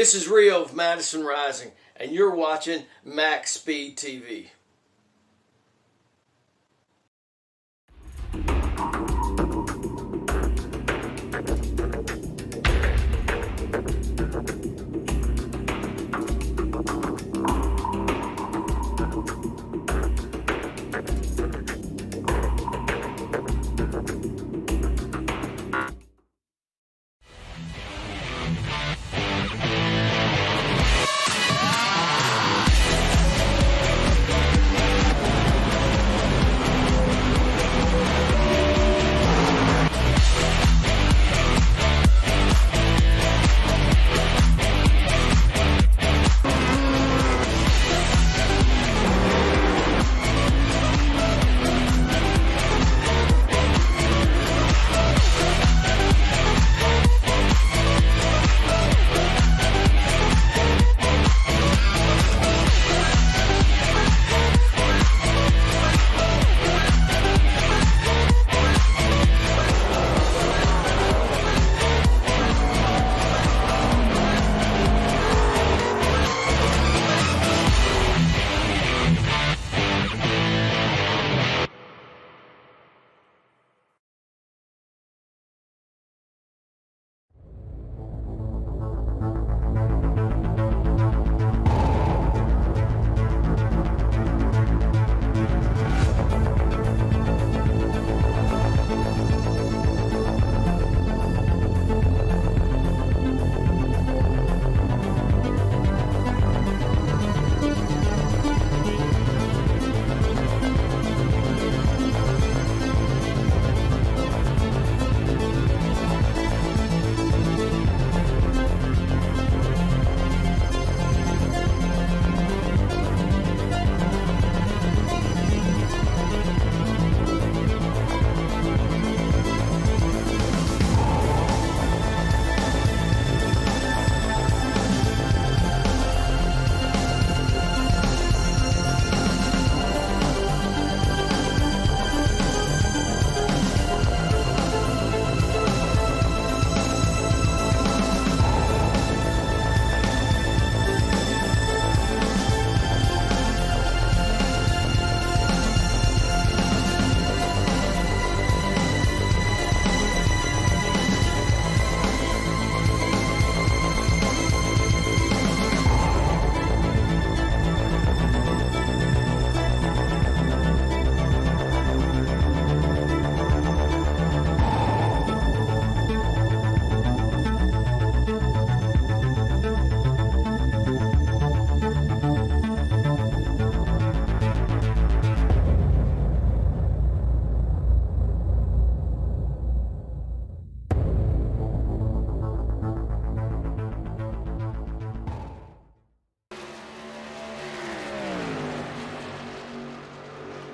This is Rio of Madison Rising, and you're watching MaxSpeedTV.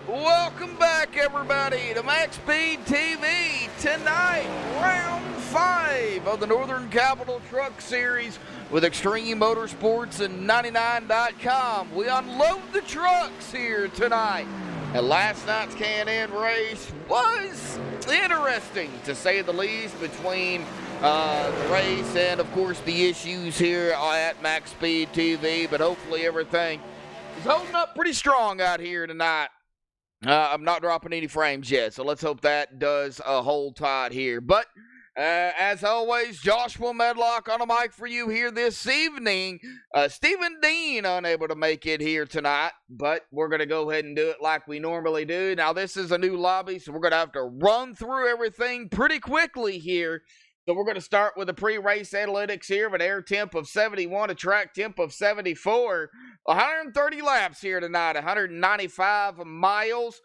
Welcome back, everybody, to MaxSpeedTV. Tonight, round 5 of the Northern Capital Truck Series with Extreme Motorsports and 99.com. We unload the trucks here tonight. And last night's Can-Am race was interesting, to say the least, between the race and, of course, the issues here at MaxSpeedTV. But hopefully everything is holding up pretty strong out here tonight. I'm not dropping any frames yet, so let's hope that does hold tight here. But, as always, Joshua Medlock on the mic for you here this evening. Stephen Dean unable to make it here tonight, but we're going to go ahead and do it like we normally do. Now, this is a new lobby, so we're going to have to run through everything pretty quickly here. So we're going to start with the pre-race analytics here of an air temp of 71, a track temp of 74. 130 laps here tonight, 195 miles.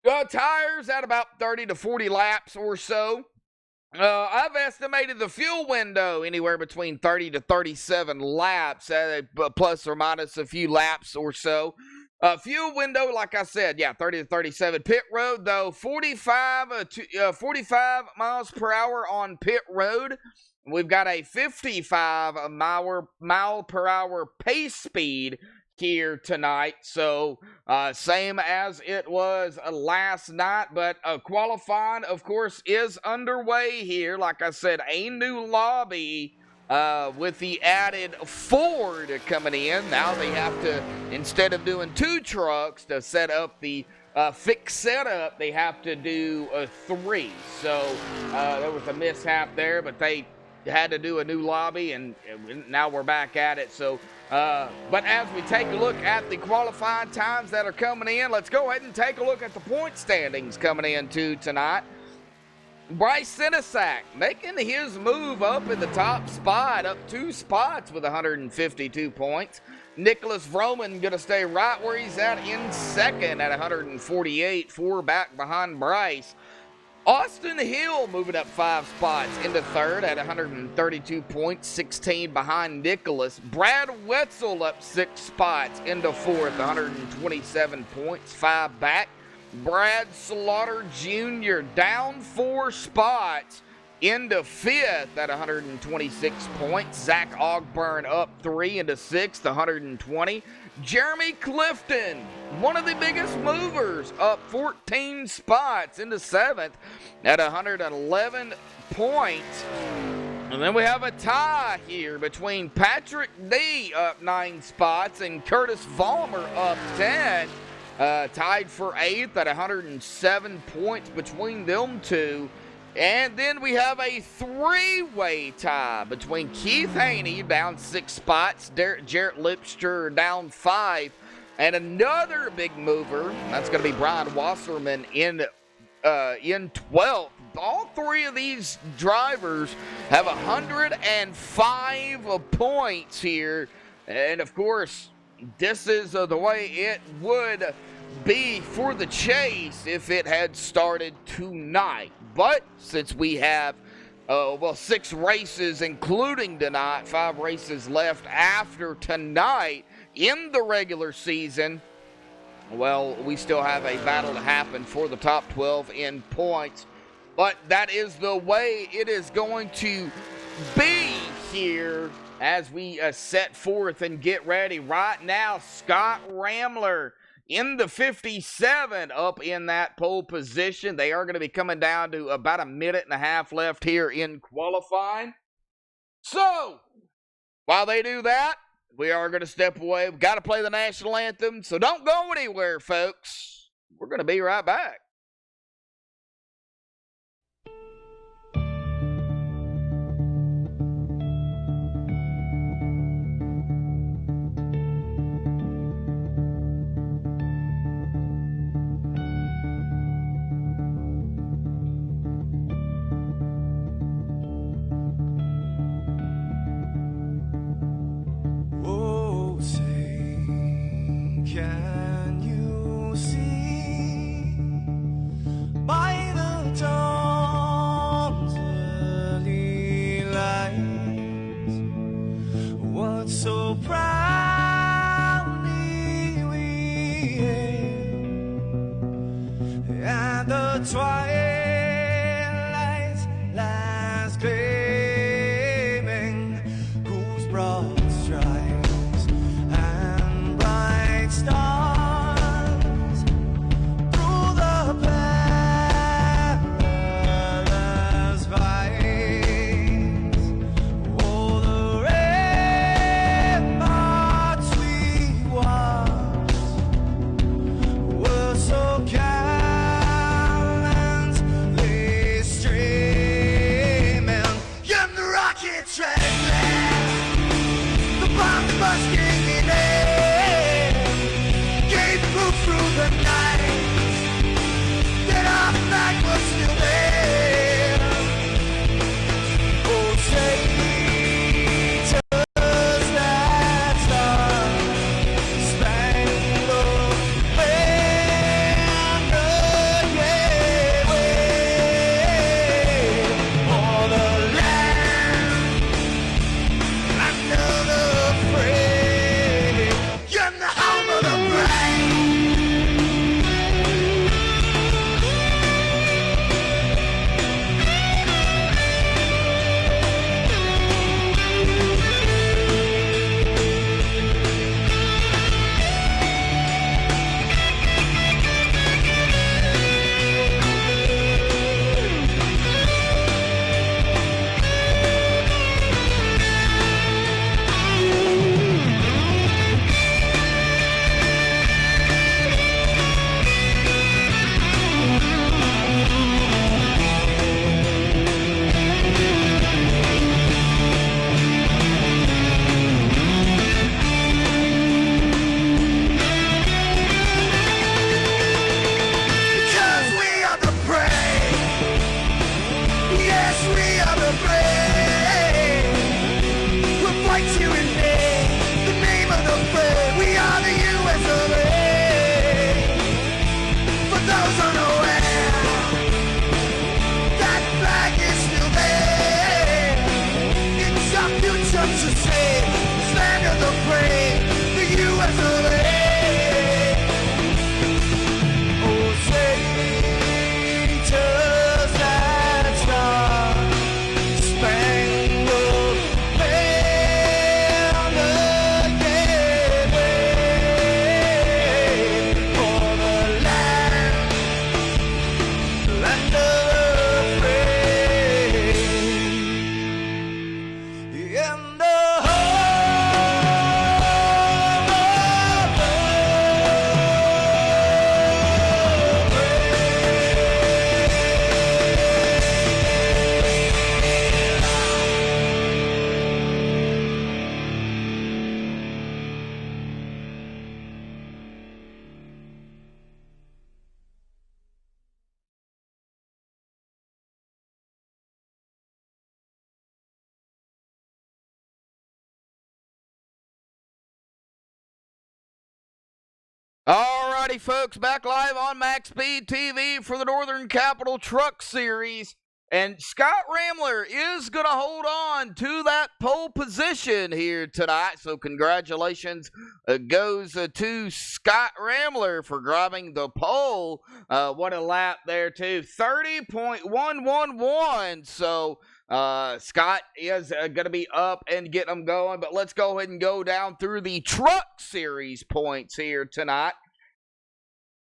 Tires at about 30 to 40 laps or so. I've estimated the fuel window anywhere between 30 to 37 laps, plus or minus a few laps or so. Fuel window, like I said, 30 to 37. Pit road, though, 45 miles per hour on pit road. We've got a 55 mile per hour pace speed here tonight. So, same as it was last night, but qualifying, of course, is underway here. Like I said, a new lobby with the added Ford coming in. Now they have to, instead of doing 2 trucks to set up the fixed setup, they have to do 3. So there was a mishap there, but they had to do a new lobby, and now we're back at it. So, but as we take a look at the qualifying times that are coming in, let's go ahead and take a look at the point standings coming into tonight. Bryce Sinisak making his move up in the top spot, up 2 spots with 152 points. Nicholas Vroman going to stay right where he's at in second at 148, 4 back behind Bryce. Austin Hill moving up 5 spots into third at 132 points, 16 behind Nicholas. Brad Wetzel up 6 spots into fourth, 127 points, 5 back. Brad Slaughter Jr. down 4 spots into fifth at 126 points. Zach Ogburn up 3 into sixth, 120. Jeremy Clifton, one of the biggest movers, up 14 spots into seventh at 111 points. And then we have a tie here between Patrick D up 9 spots and Curtis Vollmer up 10. Tied for 8th at 107 points between them two. And then we have a 3-way tie between Keith Haney down 6 spots, Jarrett Lipster down 5, and another big mover, that's going to be Brian Wasserman in 12th. All 3 of these drivers have 105 points here, and of course, this is the way it would be for the chase if it had started tonight. But since we have 6 races including tonight, 5 races left after tonight in the regular season, well, we still have a battle to happen for the top 12 in points. But that is the way it is going to be here as we set forth and get ready. Right now, Scott Ramler in the 57 up in that pole position. They are going to be coming down to about a minute and a half left here in qualifying. So, while they do that, we are going to step away. We've got to play the national anthem, so don't go anywhere, folks. We're going to be right back. Can you see by the dawn's early light what so proudly we hailed at the twilight's last gleaming, whose broad stripes and bright stars through the perilous fights, oh, the ramparts we watched were so gallantly streaming, and the rockets ran last, the bombs bursting in air, gave proof through the night that our flag was still there. Oh, say, does that star-spangled banner yet wave o'er the land? Another praise in the home of the brave. Alrighty, folks, back live on MaxSpeedTV for the Northern Capital Truck Series. And Scott Ramler is going to hold on to that pole position here tonight. So congratulations goes to Scott Ramler for grabbing the pole. What a lap there, too. 30.111. So Scott is going to be up and get them going. But let's go ahead and go down through the Truck Series points here tonight.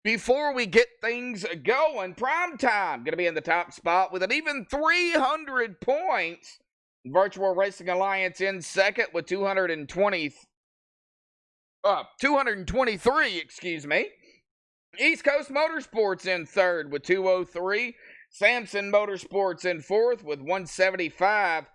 Before we get things going, Primetime going to be in the top spot with an even 300 points. Virtual Racing Alliance in second with 223, excuse me. East Coast Motorsports in third with 203. Samson Motorsports in fourth with 175.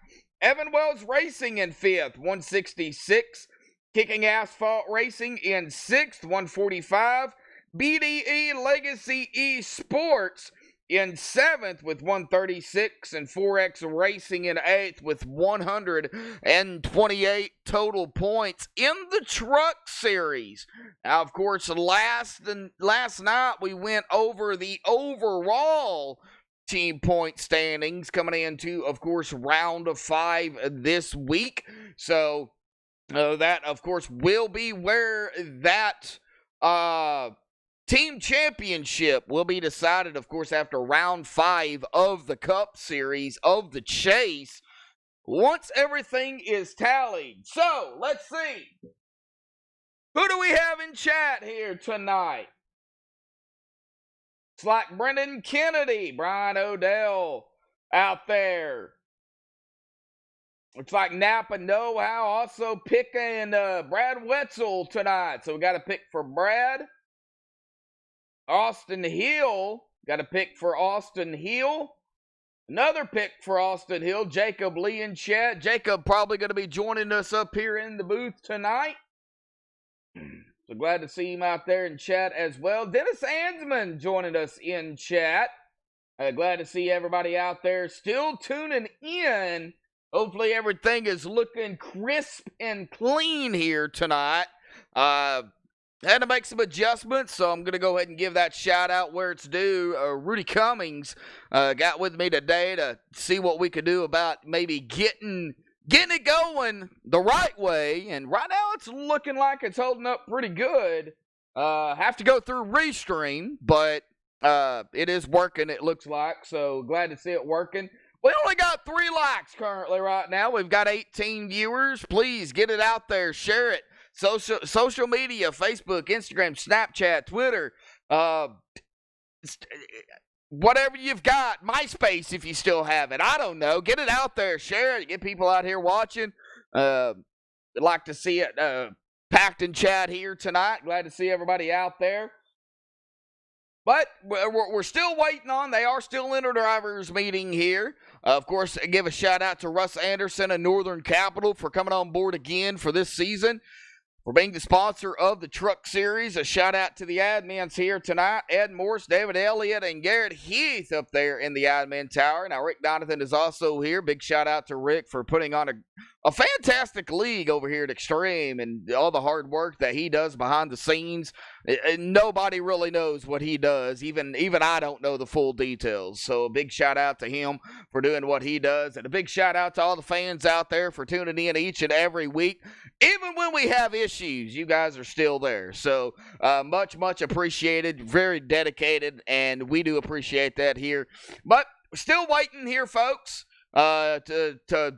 Evan Wells Racing in fifth, 166. Kicking Asphalt Racing in sixth, 145. BDE Legacy Esports in 7th with 136, and 4X Racing in 8th with 128 total points in the Truck Series. Now, of course, last night we went over the overall team point standings coming into, of course, round of 5 this week. So that, of course, will be where that team championship will be decided, of course, after round 5 of the Cup Series of the Chase, once everything is tallied. So, let's see. Who do we have in chat here tonight? It's like Brendan Kennedy, Brian Odell out there. Looks like Napa Know-How also picking Brad Wetzel tonight. So we got a pick for Brad. Austin Hill, got a pick for Austin Hill. Another pick for Austin Hill, Jacob Lee in chat. Jacob probably going to be joining us up here in the booth tonight. So glad to see him out there in chat as well. Dennis Ansman joining us in chat. Glad to see everybody out there still tuning in. Hopefully everything is looking crisp and clean here tonight. Had to make some adjustments, so I'm going to go ahead and give that shout out where it's due. Rudy Cummings got with me today to see what we could do about maybe getting it going the right way. And right now it's looking like it's holding up pretty good. Have to go through Restream, but it is working, it looks like. So glad to see it working. We only got 3 likes currently right now. We've got 18 viewers. Please get it out there. Share it. Social media, Facebook, Instagram, Snapchat, Twitter, whatever you've got, MySpace if you still have it. I don't know. Get it out there. Share it. Get people out here watching. I'd like to see it packed in chat here tonight. Glad to see everybody out there. But we're still waiting on. They are still in a drivers meeting here. Of course, give a shout out to Russ Anderson and Northern Capital for coming on board again for this season, for being the sponsor of the Truck Series. A shout out to the admins here tonight. Ed Morse, David Elliott, and Garrett Heath up there in the admin tower. Now, Rick Donathan is also here. Big shout out to Rick for putting on a fantastic league over here at Extreme and all the hard work that he does behind the scenes. Nobody really knows what he does. Even I don't know the full details. So a big shout out to him for doing what he does. And a big shout out to all the fans out there for tuning in each and every week. Even when we have issues, you guys are still there. So much appreciated, very dedicated, and we do appreciate that here. But still waiting here, folks, to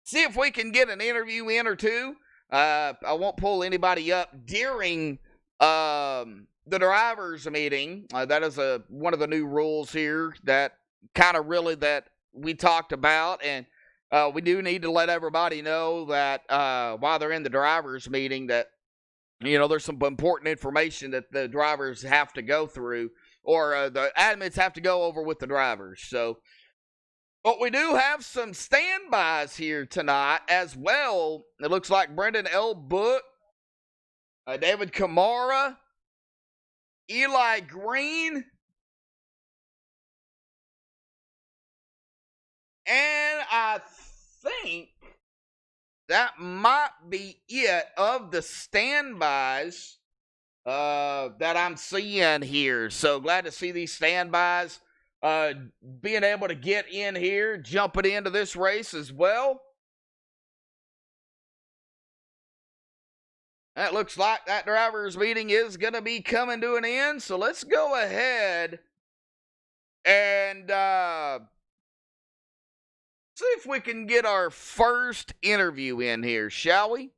see if we can get an interview in or two. I won't pull anybody up during the drivers meeting. That is one of the new rules here that kind of really that we talked about, and we do need to let everybody know that while they're in the drivers meeting that, you know, there's some important information that the drivers have to go through, or the admins have to go over with the drivers. So, but we do have some standbys here tonight as well. It looks like Brendan L. Book, David Kamara, Eli Green, and I think that might be it of the standbys that I'm seeing here. So glad to see these standbys being able to get in here, jumping into this race as well. That looks like that driver's meeting is going to be coming to an end. So let's go ahead and see if we can get our first interview in here, shall we?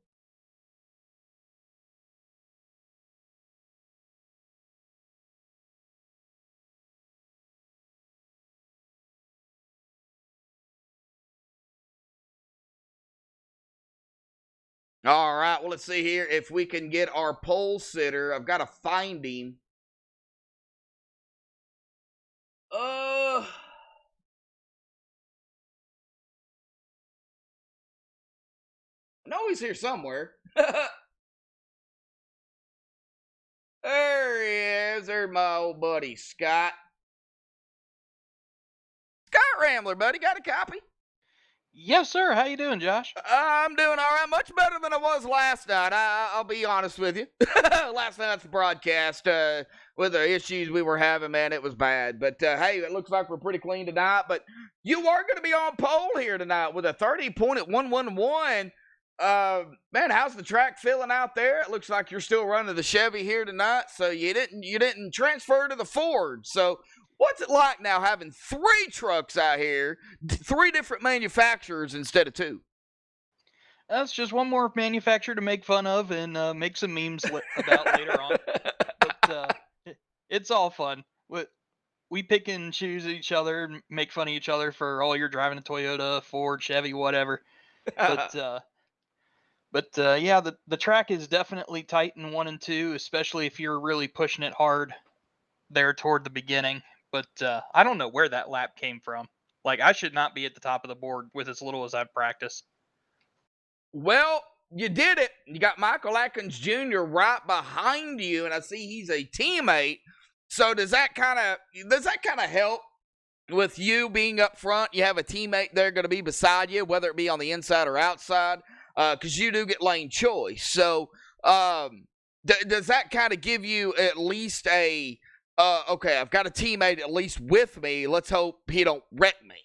All right, well, let's see here if we can get our pole sitter. I've got to find him. I know he's here somewhere. There he is. There's my old buddy, Scott. Scott Rambler, buddy. Got a copy? Yes, sir. How you doing, Josh? I'm doing all right. Much better than I was last night. I'll be honest with you. Last night's broadcast, with the issues we were having, man, it was bad. But, hey, it looks like we're pretty clean tonight. But you are going to be on pole here tonight with a 30.111. Man, how's the track feeling out there? It looks like you're still running the Chevy here tonight, so you didn't transfer to the Ford. So what's it like now having 3 trucks out here, 3 different manufacturers instead of 2? That's just one more manufacturer to make fun of and make some memes about later on. But it's all fun. We pick and choose each other and make fun of each other for, oh, you're driving a Toyota, Ford, Chevy, whatever. But yeah, the track is definitely tight in 1 and 2, especially if you're really pushing it hard there toward the beginning. But I don't know where that lap came from. Like, I should not be at the top of the board with as little as I've practiced. Well, you did it. You got Michael Atkins Jr. right behind you, and I see he's a teammate. So does that kind of help with you being up front? You have a teammate there going to be beside you, whether it be on the inside or outside, because you do get lane choice. So does that kind of give you at least a okay, I've got a teammate at least with me. Let's hope he don't wreck me.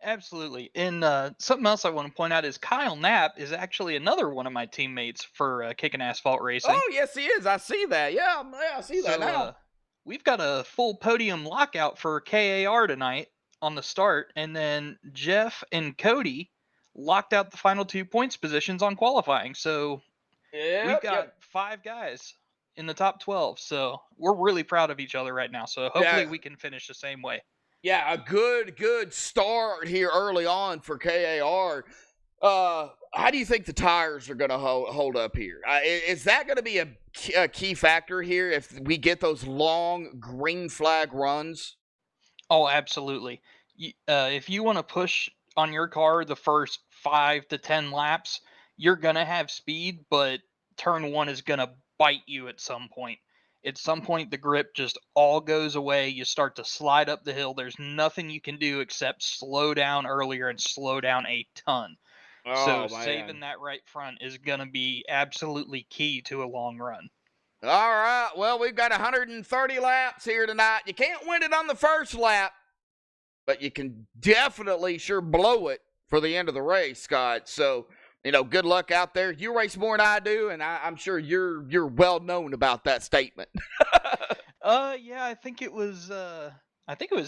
Absolutely. And something else I want to point out is Kyle Knapp is actually another one of my teammates for Kicking Asphalt Racing. Oh, yes, he is. I see that. Yeah, I see that now. We've got a full podium lockout for KAR tonight on the start, and then Jeff and Cody locked out the final 2 points positions on qualifying. So we've got 5 guys in the top 12. So we're really proud of each other right now. So hopefully we can finish the same way. Yeah, a good start here early on for KAR. How do you think the tires are going to hold up here? Is that going to be a key factor here if we get those long green flag runs? Oh, absolutely. If you want to push on your car the first 5 to 10 laps, you're going to have speed, but turn 1 is going to bite you at some point. At some point, the grip just all goes away. You start to slide up the hill. There's nothing you can do except slow down earlier and slow down a ton. So saving that right front is going to be absolutely key to a long run. All right. Well, we've got 130 laps here tonight. You can't win it on the first lap, but you can definitely sure blow it for the end of the race, Scott. So, good luck out there. You race more than I do, and I'm sure you're well known about that statement. Yeah, I think it was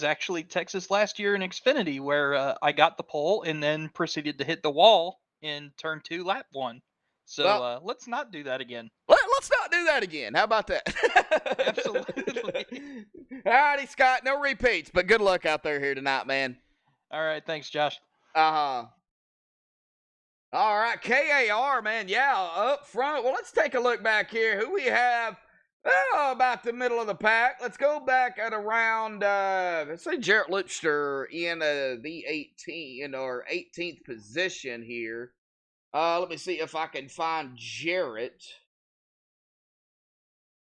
actually Texas last year in Xfinity where I got the pole and then proceeded to hit the wall in turn 2, lap 1. So let's not do that again. Let's not do that again. How about that? Absolutely. All righty, Scott. No repeats, but good luck out there here tonight, man. All right. Thanks, Josh. All right, KAR, man. Yeah, up front. Well, let's take a look back here. Who we have? Oh, about the middle of the pack. Let's go back at around, let's say Jarrett Lipster in the 18th position here. Let me see if I can find Jarrett.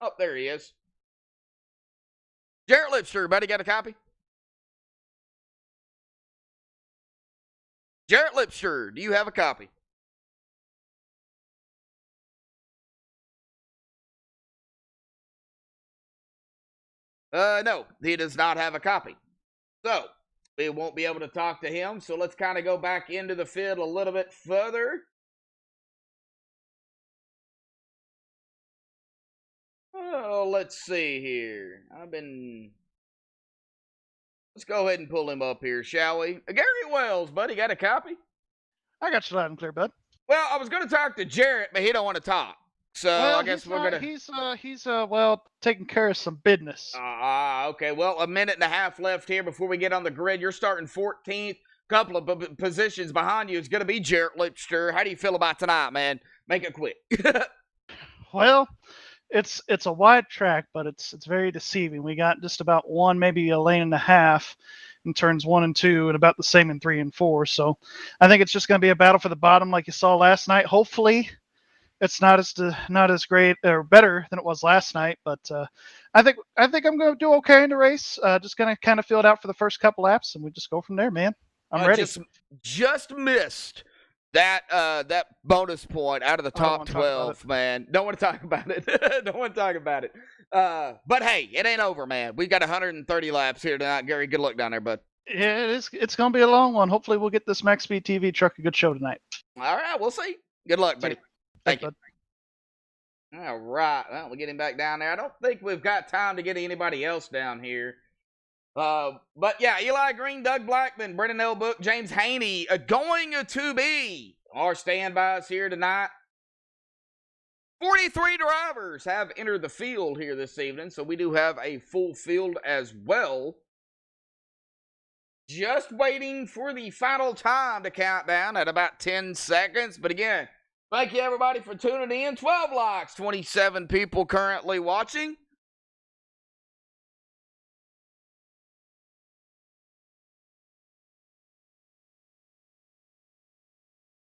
Oh, there he is. Jarrett Lipster, buddy, got a copy? Jarrett Lipster, do you have a copy? No, he does not have a copy. So, we won't be able to talk to him. So, let's kind of go back into the field a little bit further. Oh, let's see here. Let's go ahead and pull him up here, shall we? Gary Wells, buddy, got a copy? I got you loud and clear, bud. Well, I was going to talk to Jarrett, but he don't want to talk. So Well, I guess we're going to... He's taking care of some business. Okay. Well, a minute and a half left here before we get on the grid. You're starting 14th. Couple of positions behind you is going to be Jarrett Lipster. How do you feel about tonight, man? Make it quick. Well, it's a wide track, but it's very deceiving. We got just about one, maybe a lane and a half in turns 1 and 2, and about the same in 3 and 4. So I think it's just going to be a battle for the bottom like you saw last night. Hopefully it's not as great or better than it was last night, but I think I'm going to do okay in the race. Just going to kind of feel it out for the first couple laps, and we just go from there, man. I'm ready. Just missed that bonus point out of the top 12, man. Don't want to talk about it. Don't want to talk about it. But hey, it ain't over, man. We got 130 laps here tonight. Gary, good luck down there, bud. Yeah, it is. It's going to be a long one. Hopefully we'll get this MaxSpeedTV truck a good show tonight. All right, we'll see. Good luck, buddy. Thank you. Bud. All right. Well, we'll get him back down there. I don't think we've got time to get anybody else down here. But yeah, Eli Green, Doug Blackman, Brendan Elbook, James Haney going to be our standbys here tonight. 43 drivers have entered the field here this evening, so we do have a full field as well. Just waiting for the final time to count down at about 10 seconds. But again, thank you everybody for tuning in. 12 likes, 27 people currently watching.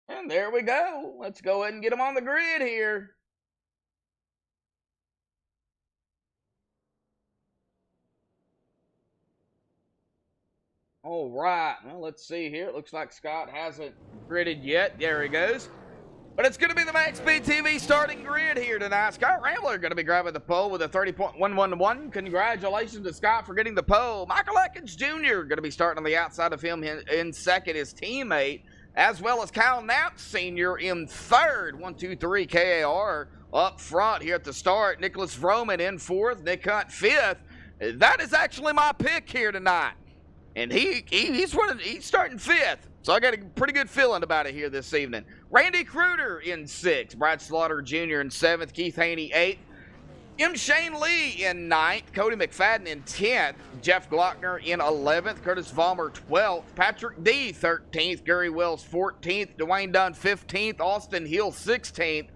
And there we go. Let's go ahead and get them on the grid here. All right. Well, let's see here. It looks like Scott hasn't gridded yet. There he goes. But it's going to be the MaxSpeedTV starting grid here tonight. Scott Rambler going to be grabbing the pole with a 30.111. Congratulations to Scott for getting the pole. Michael Atkins Jr. going to be starting on the outside of him in second, his teammate, as well as Kyle Knapp Sr. in third. 1, 2, 3 KAR up front here at the start. Nicholas Vroman in fourth. Nick Hunt fifth. That is actually my pick here tonight. And he's starting fifth. So I got a pretty good feeling about it here this evening. Randy Cruder in sixth. Brad Slaughter Jr. in seventh. Keith Haney eighth. M. Shane Lee in ninth. Cody McFadden in 10th. Jeff Glockner in 11th. Curtis Vollmer 12th. Patrick D 13th. Gary Wells 14th. Dwayne Dunn 15th. Austin Hill 16th.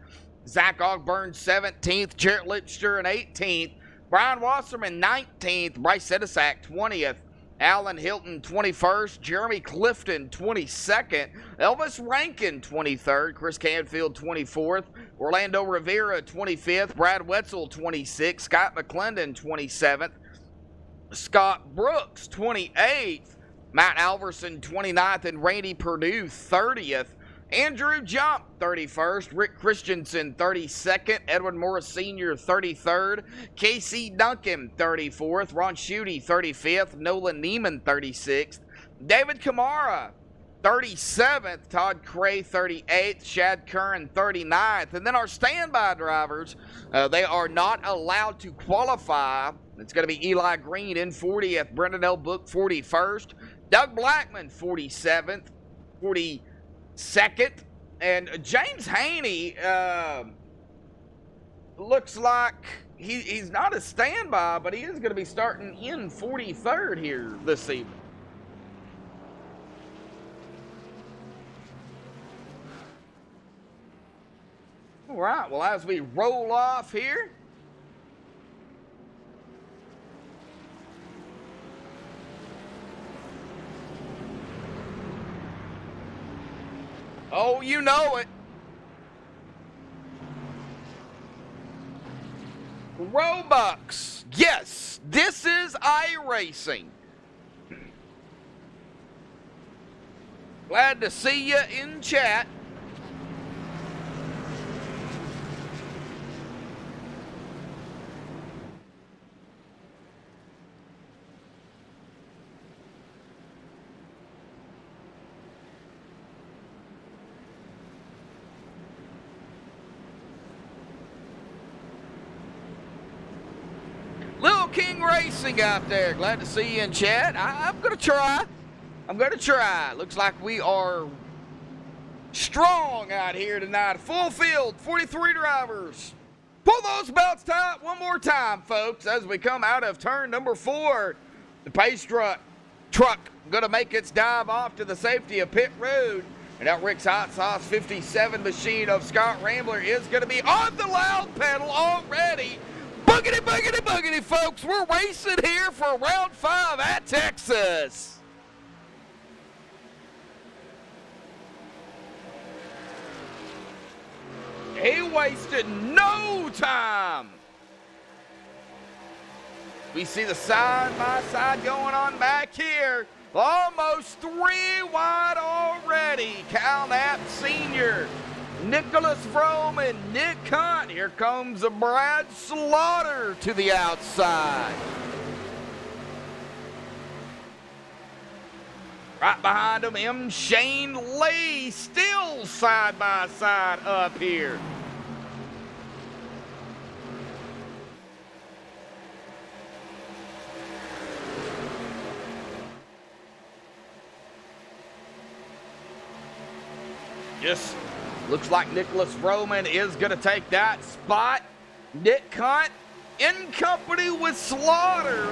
Zach Ogburn 17th. Jarrett Lipster in 18th. Brian Wasserman 19th. Bryce Edisak 20th. Alan Hilton 21st, Jeremy Clifton 22nd, Elvis Rankin 23rd, Chris Canfield 24th, Orlando Rivera 25th, Brad Wetzel 26th, Scott McClendon 27th, Scott Brooks 28th, Matt Alverson 29th, and Randy Purdue 30th. Andrew Jump, 31st. Rick Christensen, 32nd. Edwin Morris Sr., 33rd. Casey Duncan, 34th. Ron Schutte, 35th. Nolan Neiman, 36th. David Kamara, 37th. Todd Cray, 38th. Shad Curran, 39th. And then our standby drivers, they are not allowed to qualify. It's going to be Eli Green in 40th. Brendan Elbook, 41st. Doug Blackman, 47th. 42nd, and James Haney looks like he's not a standby, but he is going to be starting in 43rd here this evening. All right, well, as we roll off here, oh, you know it. Robux. Yes, this is iRacing. Glad to see you in chat. King Racing out there. Glad to see you in chat. I'm going to try. Looks like we are strong out here tonight. Full field, 43 drivers. Pull those belts tight one more time, folks, as we come out of turn number 4. The pace truck going to make its dive off to the safety of pit road. And that Rick's Hot Sauce 57 machine of Scott Rambler is going to be on the loud pedal already. Boogity, boogity, boogity, folks. We're racing here for round 5 at Texas. He wasted no time. We see the side-by-side going on back here. Almost 3 wide already. Cal Knapp Sr., Nicholas Vroman, Nick Hunt. Here comes a Brad Slaughter to the outside. Right behind him, M. Shane Lee, still side-by-side up here. Just looks like Nicholas Vroman is going to take that spot. Nick Hunt in company with Slaughter.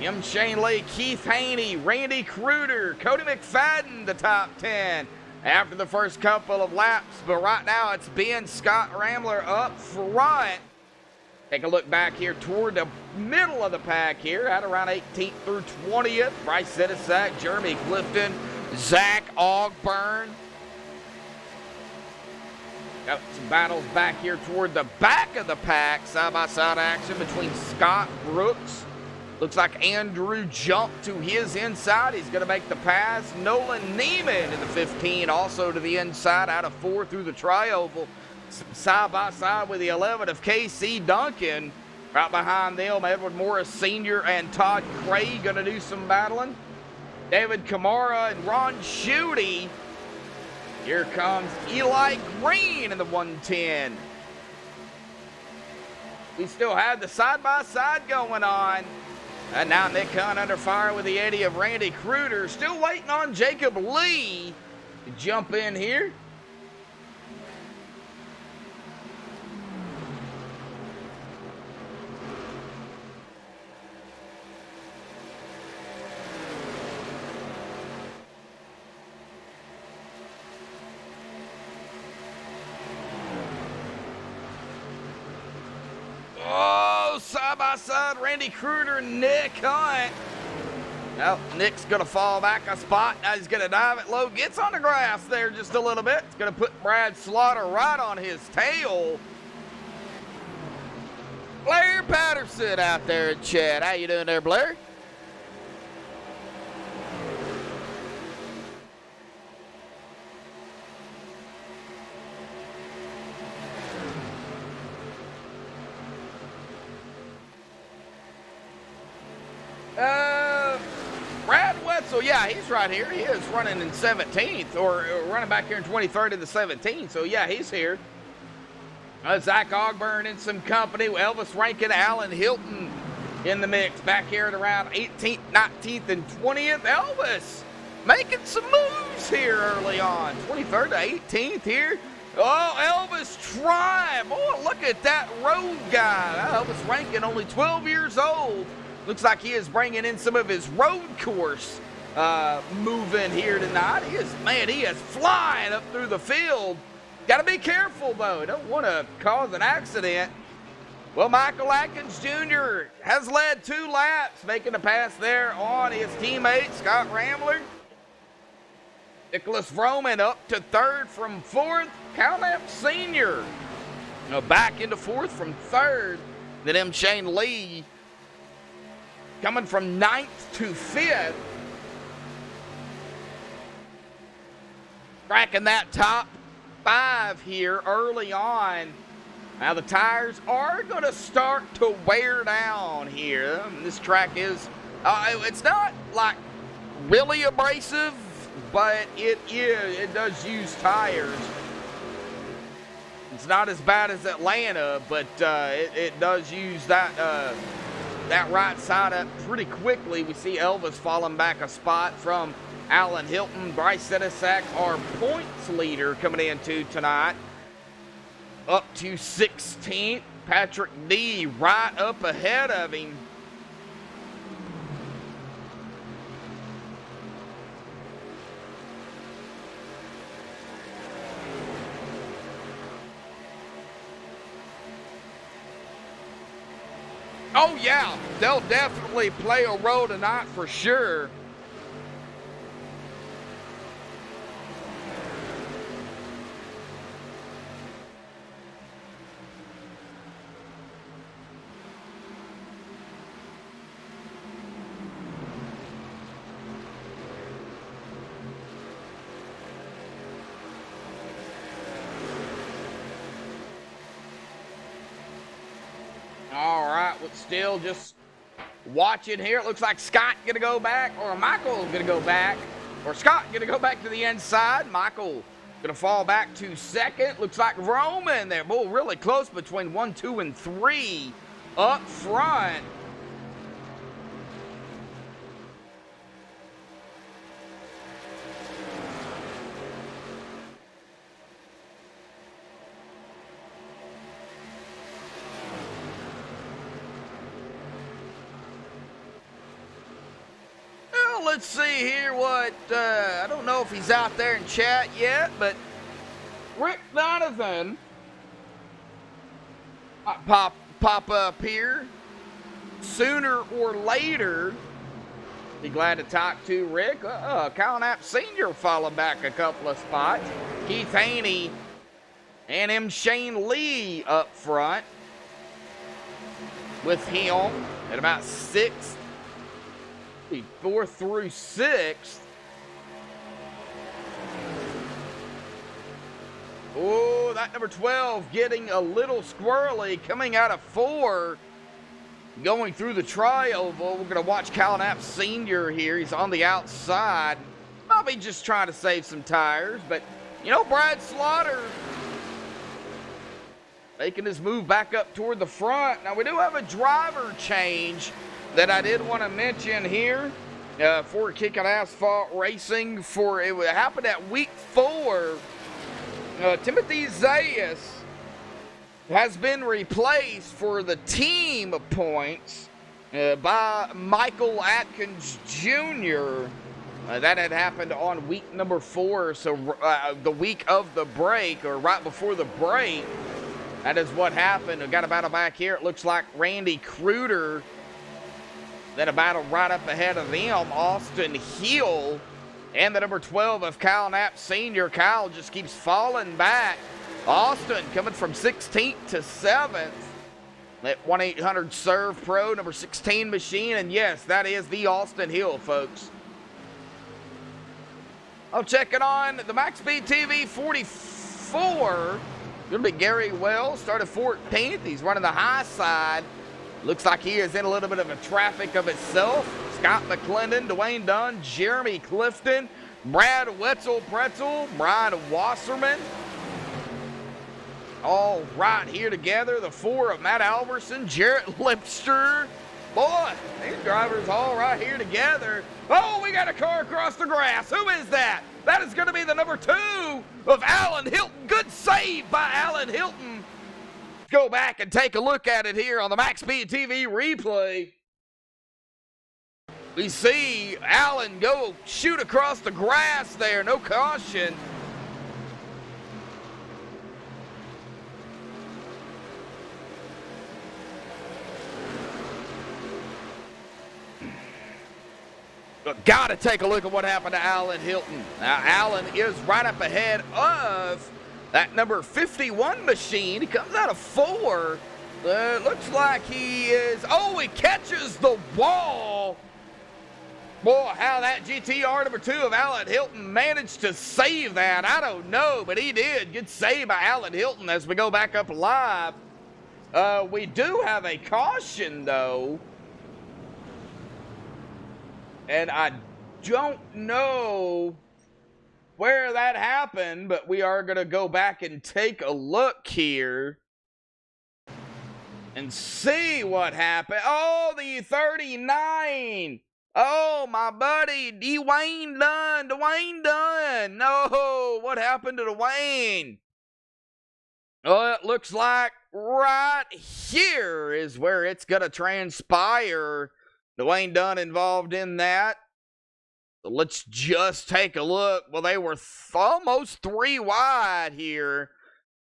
M. Shane Lee, Keith Haney, Randy Kruder, Cody McFadden, the top 10 after the first couple of laps. But right now it's Ben Scott Rambler up front. Take a look back here toward the middle of the pack here at around 18th through 20th. Bryce Zedisak, Jeremy Clifton, Zach Ogburn. Got some battles back here toward the back of the pack. Side-by-side action between Scott Brooks. Looks like Andrew jumped to his inside. He's going to make the pass. Nolan Neiman in the 15, also to the inside, out of 4 through the tri-oval. Side-by-side with the 11 of K.C. Duncan. Right behind them, Edward Morris Sr. and Todd Craig going to do some battling. David Kamara and Ron Schutte. Here comes Eli Green in the 110. We still have the side-by-side going on. And now Nick Hunt under fire with the 80 of Randy Kruder. Still waiting on Jacob Lee to jump in here. Side-by-side, Randy Kruder and Nick Hunt. Well, Nick's going to fall back a spot. Now he's going to dive it low. Gets on the grass there just a little bit. It's going to put Brad Slaughter right on his tail. Blair Patterson out there in chat. How you doing there, Blair? Brad Wetzel, yeah, he's right here. He is running in 17th, or running back here in 23rd in the 17th. So, yeah, he's here. Zach Ogburn in some company. Elvis Rankin, Alan Hilton in the mix. Back here at around 18th, 19th, and 20th. Elvis making some moves here early on. 23rd to 18th here. Oh, Elvis trying. Boy, look at that road guy. Elvis Rankin, only 12 years old. Looks like he is bringing in some of his road course moving here tonight. He is flying up through the field. Got to be careful, though. Don't want to cause an accident. Well, Michael Atkins Jr. has led 2 laps, making a pass there on his teammate, Scott Rambler. Nicholas Vroman up to 3rd from 4th. Cal Knapp Sr. back into 4th from 3rd. Then M. Shane Lee coming from 9th to 5th. Cracking that top 5 here early on. Now the tires are going to start to wear down here. This track is, it's not like really abrasive, but it does use tires. It's not as bad as Atlanta, but it does use that that right side up pretty quickly. We see Elvis falling back a spot from Alan Hilton. Bryce Sedesak, our points leader, coming into tonight, up to 16th. Patrick D right up ahead of him. Oh yeah, they'll definitely play a role tonight for sure. All right, we're still just watching here. It looks like Scott gonna go back, or Michael gonna go back, or Scott gonna go back to the inside. Michael gonna fall back to second. Looks like Roman there. Boy, really close between 1, 2, and 3 up front. Let's see here what, I don't know if he's out there in chat yet, but Rick Donovan pop up here sooner or later. Be glad to talk to Rick. Kyle Knapp Sr. falling back a couple of spots. Keith Haney and M. Shane Lee up front with him at about 6th. 4th through 6th. Oh, that number 12 getting a little squirrely, coming out of 4, going through the tri-oval. We're going to watch Kyle Knapp Sr. here. He's on the outside. Probably just trying to save some tires, but, you know, Brad Slaughter making his move back up toward the front. Now, we do have a driver change that I did want to mention here for Kicking Asphalt Racing. It happened at week 4. Timothy Zayas has been replaced for the team points by Michael Atkins Jr. That had happened on week number 4, so the week of the break, or right before the break. That is what happened. We got a battle back here. It looks like Randy Cruder. Then a battle right up ahead of them, Austin Hill, and the number 12 of Kyle Knapp Sr. Kyle just keeps falling back. Austin coming from 16th to 7th. That 1-800-SERVE Pro, number 16 machine, and yes, that is the Austin Hill, folks. I'll check it on the MaxSpeedTV 44. Gonna be Gary Wells, started 14th. He's running the high side. Looks like he is in a little bit of a traffic of itself. Scott McClendon, Dwayne Dunn, Jeremy Clifton, Brad Wetzel Pretzel, Brian Wasserman. All right here together. The 4 of Matt Alverson, Jarrett Lipster. Boy, these drivers all right here together. Oh, we got a car across the grass. Who is that? That is going to be the number 2 of Alan Hilton. Good save by Alan Hilton. Go back and take a look at it here on the MaxSpeedTV replay. We see Allen go shoot across the grass there, no caution. But gotta take a look at what happened to Alan Hilton. Now Allen is right up ahead of that number 51 machine. He comes out of 4. Looks like he is, he catches the wall. Boy, how that GTR number 2 of Alan Hilton managed to save that, I don't know, but he did. Good save by Alan Hilton as we go back up live. We do have a caution, though. And I don't know where that happened, but we are going to go back and take a look here. and see what happened. Oh, the 39. Oh, my buddy, Dwayne Dunn. No, what happened to Dwayne? Oh, it looks like right here is where it's going to transpire. Dwayne Dunn involved in that. So let's just take a look. Well, they were almost 3 wide here.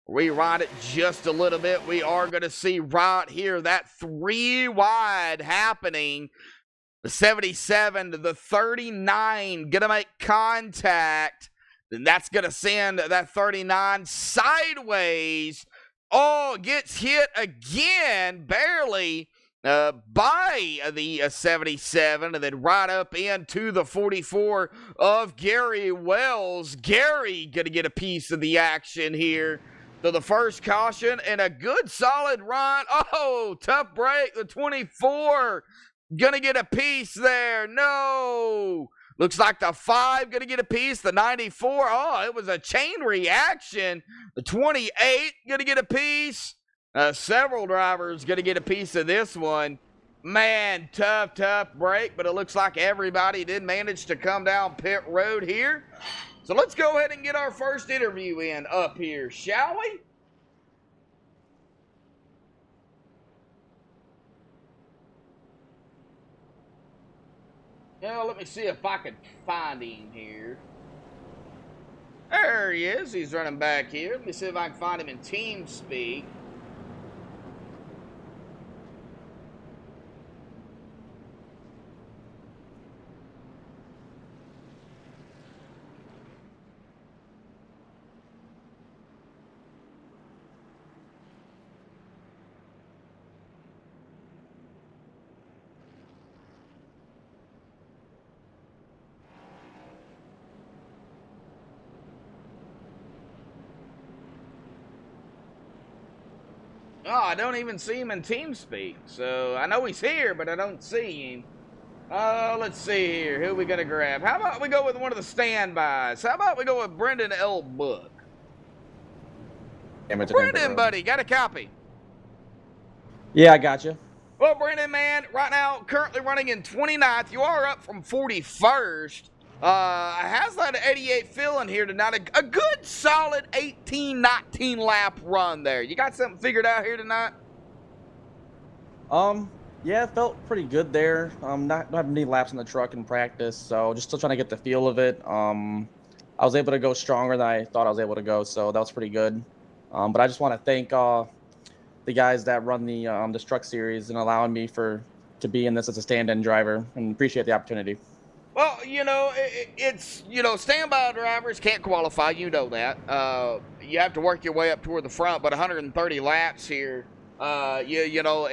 Rewrite it just a little bit. We are going to see right here that 3 wide happening. The 77 to the 39 going to make contact. Then that's going to send that 39 sideways. Oh, gets hit again, barely, by the 77, and then right up into the 44 of Gary Wells. Gary going to get a piece of the action here. So the first caution and a good solid run. Oh, tough break. The 24 going to get a piece there. No. Looks like the 5 going to get a piece. The 94, oh, it was a chain reaction. The 28 going to get a piece. Several drivers going to get a piece of this one. Man, tough break, but it looks like everybody did manage to come down pit road here. So let's go ahead and get our first interview in up here, shall we? Yeah, let me see if I can find him here. There he is. He's running back here. Let me see if I can find him in TeamSpeak. Oh, I don't even see him in TeamSpeak. So I know he's here, but I don't see him. Let's see here. Who are we going to grab? How about we go with one of the standbys? How about we go with Brendan L. Book? Brendan, buddy, got a copy? Yeah, I got you. Well, Brendan, man, right now, currently running in 29th. You are up from 41st. How's that 88 feeling here tonight? A good solid 18, 19 lap run there. You got something figured out here tonight? Yeah, it felt pretty good there. Not having any laps in the truck in practice, so just still trying to get the feel of it. I was able to go stronger than I thought I was able to go, so that was pretty good. But I just want to thank the guys that run this truck series and allowing me to be in this as a stand-in driver, and appreciate the opportunity. Well, you know, it's, you know, standby drivers can't qualify. You know that. You have to work your way up toward the front, but 130 laps here, you know,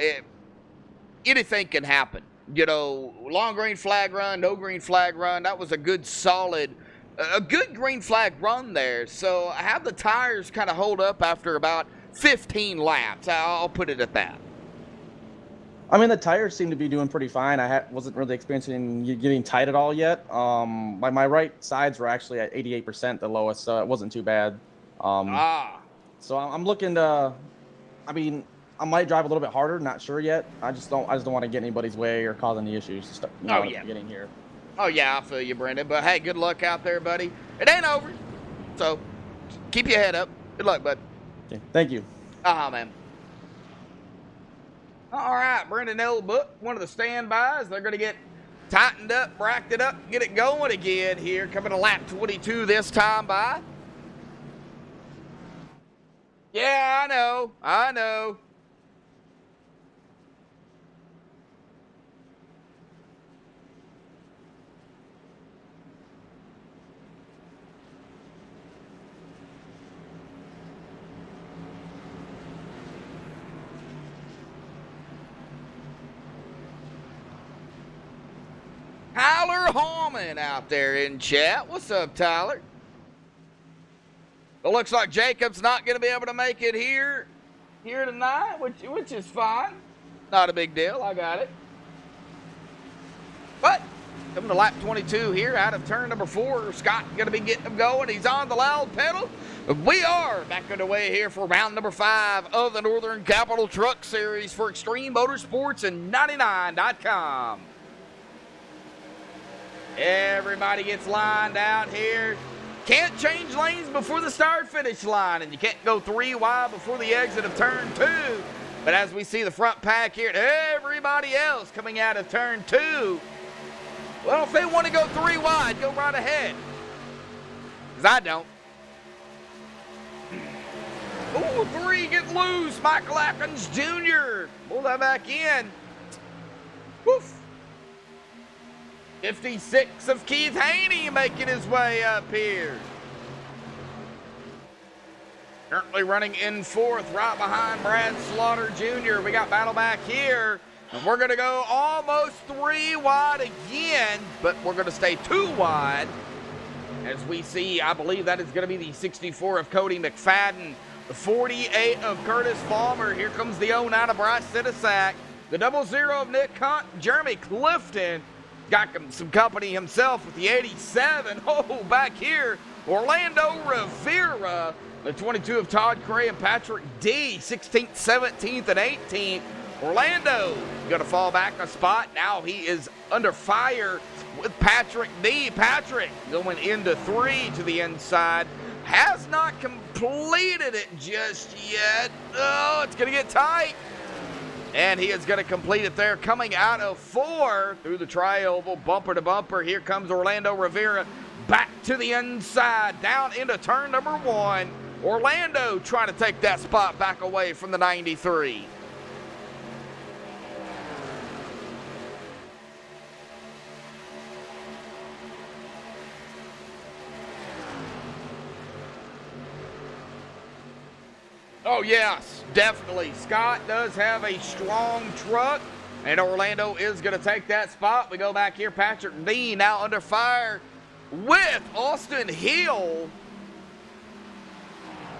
anything can happen. You know, long green flag run, no green flag run. That was a good solid, a good green flag run there. So have the tires kind of hold up after about 15 laps. I'll put it at that. I mean, the tires seem to be doing pretty fine. I wasn't really experiencing getting tight at all yet. My right sides were actually at 88%, the lowest, so it wasn't too bad. So I'm looking to, I mean, I might drive a little bit harder, not sure yet. I just don't want to get anybody's way or cause any issues getting here. Oh, yeah, I feel you, Brendan. But, hey, good luck out there, buddy. It ain't over, so keep your head up. Good luck, bud. Okay, thank you. Man. All right, Brendan L. Book, one of the standbys. They're going to get tightened up, bracked up, get it going again here. Coming to lap 22 this time by. Yeah, I know. Tyler Hallman out there in chat. What's up, Tyler? It looks like Jacob's not going to be able to make it here tonight, which is fine. Not a big deal. I got it. But Coming to lap 22 here out of turn number 4. Scott going to be getting him going. He's on the loud pedal. We are back underway here for round number 5 of the Northern Capital Truck Series for Extreme Motorsports and 99.com. Everybody gets lined out here. Can't change lanes before the start-finish line, and you can't go 3 wide before the exit of turn 2. But as we see the front pack here, and everybody else coming out of turn 2, well, if they want to go 3 wide, go right ahead. Because I don't. Ooh, 3 get loose. Michael Atkins Jr. Pull that back in. Woof. 56 of Keith Haney making his way up here. Currently running in 4th, right behind Brad Slaughter Jr. We got battle back here. And we're going to go almost 3 wide again, but we're going to stay 2 wide. As we see, I believe that is going to be the 64 of Cody McFadden, the 48 of Curtis Palmer. Here comes the 09 of Bryce Sidisak, the 00 of Nick Hunt, Jeremy Clifton. Got some company himself with the 87. Oh, back here, Orlando Rivera, the 22 of Todd Cray and Patrick D, 16th, 17th, and 18th. Orlando going to fall back a spot. Now he is under fire with Patrick D. Patrick going into 3 to the inside. Has not completed it just yet. Oh, it's going to get tight. And he is going to complete it there, coming out of 4 through the tri-oval, bumper to bumper. Here comes Orlando Rivera back to the inside, down into turn number 1. Orlando trying to take that spot back away from the 93. Oh, yes, definitely. Scott does have a strong truck, and Orlando is going to take that spot. We go back here. Patrick D now under fire with Austin Hill.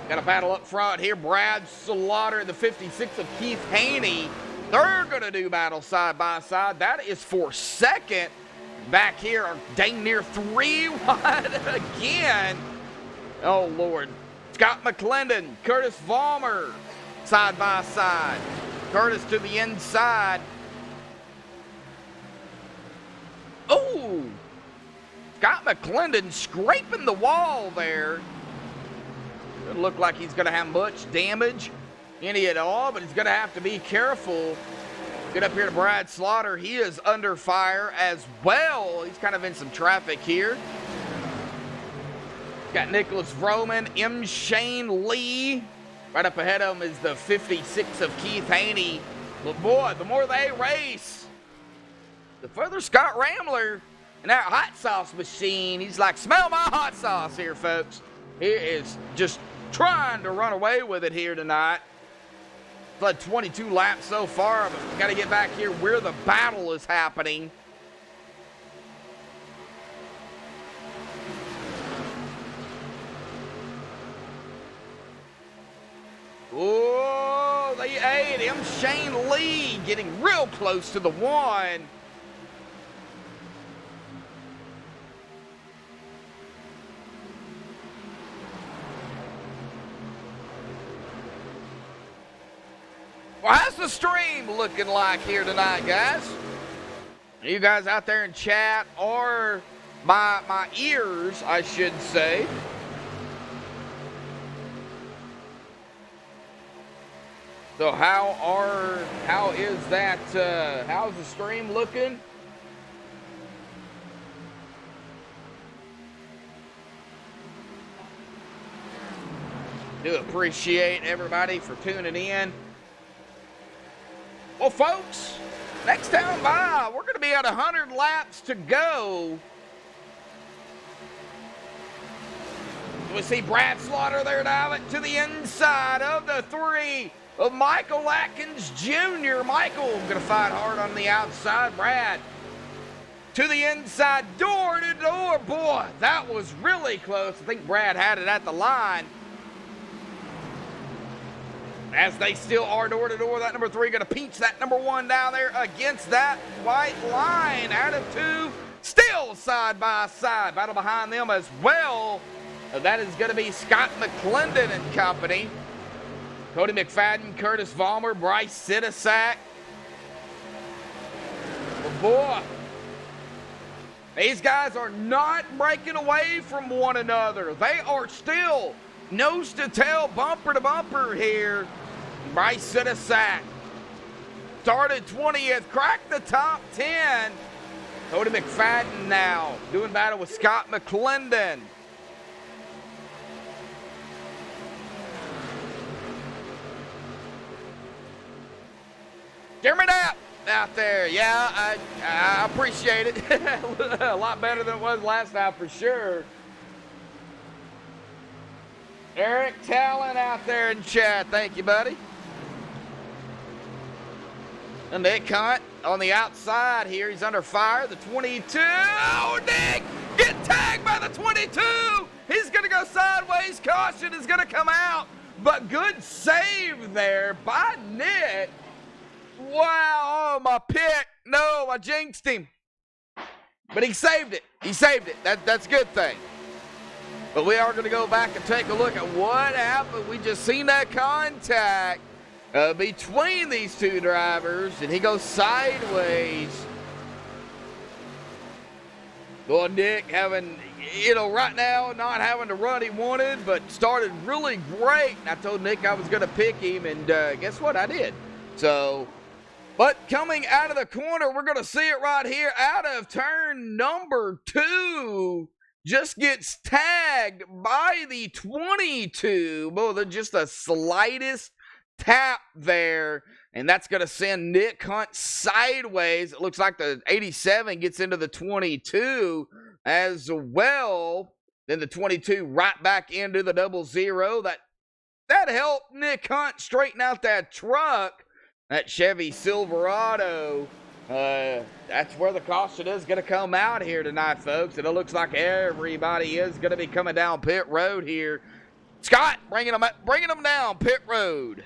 Got a battle up front here. Brad Slaughter, the 56 of Keith Haney. They're going to do battle side by side. That is for 2nd. Back here are dang near 3 wide again. Oh, Lord. Scott McClendon, Curtis Vollmer, side by side. Curtis to the inside. Oh, Scott McClendon scraping the wall there. Doesn't look like he's going to have much damage, any at all, but he's going to have to be careful. Get up here to Brad Slaughter. He is under fire as well. He's kind of in some traffic here. Got Nicholas Vroman, M. Shane Lee. Right up ahead of him is the 56 of Keith Haney. But boy, the more they race, the further Scott Ramler and that hot sauce machine, he's like, smell my hot sauce here, folks. He is just trying to run away with it here tonight. Led 22 laps so far, but we got to get back here where the battle is happening. Oh, the 8, M. Shane Lee getting real close to the 1. Well, how's the stream looking like here tonight, guys? You guys out there in chat, or my ears, I should say. So how is that, how's the stream looking? Do appreciate everybody for tuning in. Well, folks, next time by, we're going to be at 100 laps to go. We see Brad Slaughter there now to the inside of the 3 of Michael Atkins Jr. Michael going to fight hard on the outside. Brad to the inside, door to door. Boy, that was really close. I think Brad had it at the line. As they still are door to door, that number 3 going to pinch that number 1 down there against that white line. Out of 2, still still side by side. Battle behind them as well. That is going to be Scott McClendon and company. Cody McFadden, Curtis Vollmer, Bryce Sidisak. Oh boy. These guys are not breaking away from one another. They are still nose to tail, bumper to bumper here. Bryce Sidisak started 20th, cracked the top 10. Cody McFadden now doing battle with Scott McClendon. Jeremy Knapp out there. Yeah, I appreciate it. A lot better than it was last time for sure. Eric Talon out there in chat. Thank you, buddy. And Nick Hunt on the outside here. He's under fire. The 22. Oh, Nick! Get tagged by the 22! He's going to go sideways. Caution is going to come out. But good save there by Nick. Wow, oh, my pick. No, I jinxed him. But he saved it. He saved it. That's a good thing. But we are going to go back and take a look at what happened. We just seen that contact between these two drivers, and he goes sideways. Well, Nick having, right now, not having the run he wanted, but started really great. And I told Nick I was going to pick him, and guess what? I did. So, but coming out of the corner, we're going to see it right here out of turn number 2. Just gets tagged by the 22. Boy, just the slightest tap there. And that's going to send Nick Hunt sideways. It looks like the 87 gets into the 22 as well. Then the 22 right back into the 00. That helped Nick Hunt straighten out that truck. That Chevy Silverado. That's where the caution is going to come out here tonight, folks. And it looks like everybody is going to be coming down pit road here. Scott, bringing them down pit road.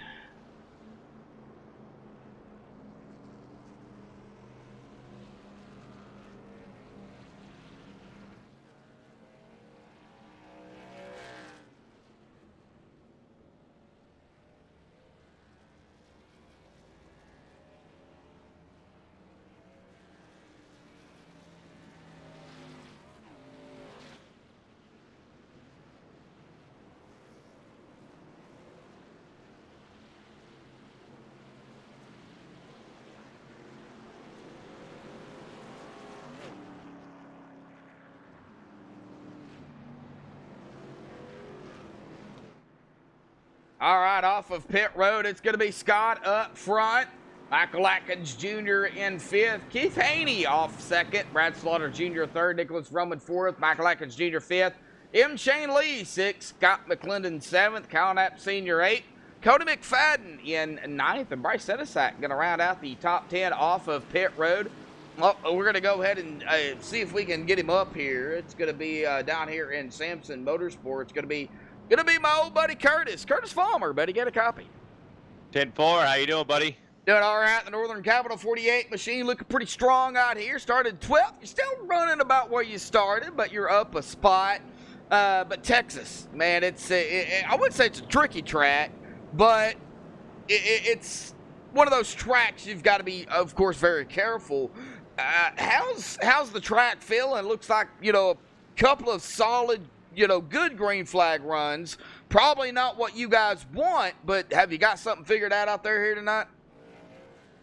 All right, off of pit road, it's going to be Scott up front. Michael Atkins Jr. in 5th. Keith Haney off 2nd. Brad Slaughter Jr. 3rd. Nicholas Roman 4th. Michael Atkins Jr. 5th. M. Shane Lee 6th. Scott McClendon 7th. Kyle Knapp Sr. 8th. Cody McFadden in 9th. And Bryce Sidisak going to round out the top 10 off of pit road. Well, we're going to go ahead and see if we can get him up here. It's going to be down here in Samson Motorsports. It's going to be my old buddy Curtis Vollmer, buddy. Get a copy. 10-4, how you doing, buddy? Doing all right. The Northern Capital 48 machine looking pretty strong out here. Started 12th. You're still running about where you started, but you're up a spot. But Texas, man, I wouldn't say it's a tricky track, but it's one of those tracks you've got to be, of course, very careful. How's the track feeling? Looks like, a couple of solid, good green flag runs. Probably not what you guys want, but have you got something figured out there here tonight?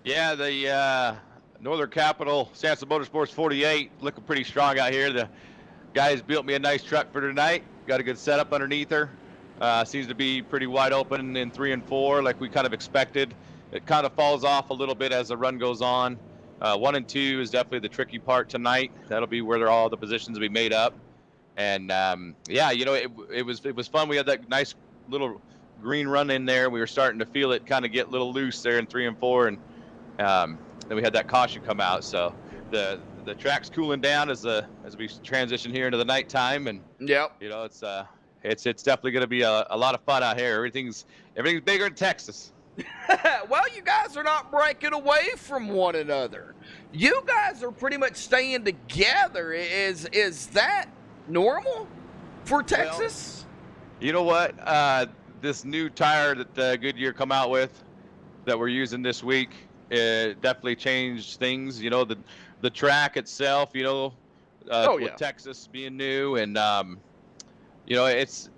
Yeah, the Northern Capital Samson Motorsports 48 looking pretty strong out here. The guys built me a nice truck for tonight. Got a good setup underneath her. Seems to be pretty wide open in 3 and 4 like we kind of expected. It kind of falls off a little bit as the run goes on. 1 and 2 is definitely the tricky part tonight. That'll be where all the positions will be made up. And yeah, it was fun. We had that nice little green run in there. We were starting to feel it kind of get a little loose there in 3 and 4, and then we had that caution come out. So the track's cooling down as we transition here into the nighttime, and yep, it's definitely going to be a lot of fun out here. Everything's bigger in Texas. Well, you guys are not breaking away from one another. You guys are pretty much staying together. Is that normal for Texas? Well, you know what? This new tire that Goodyear come out with that we're using this week, it definitely changed things. You know, the track itself, you know, with Texas being new, and you know, it's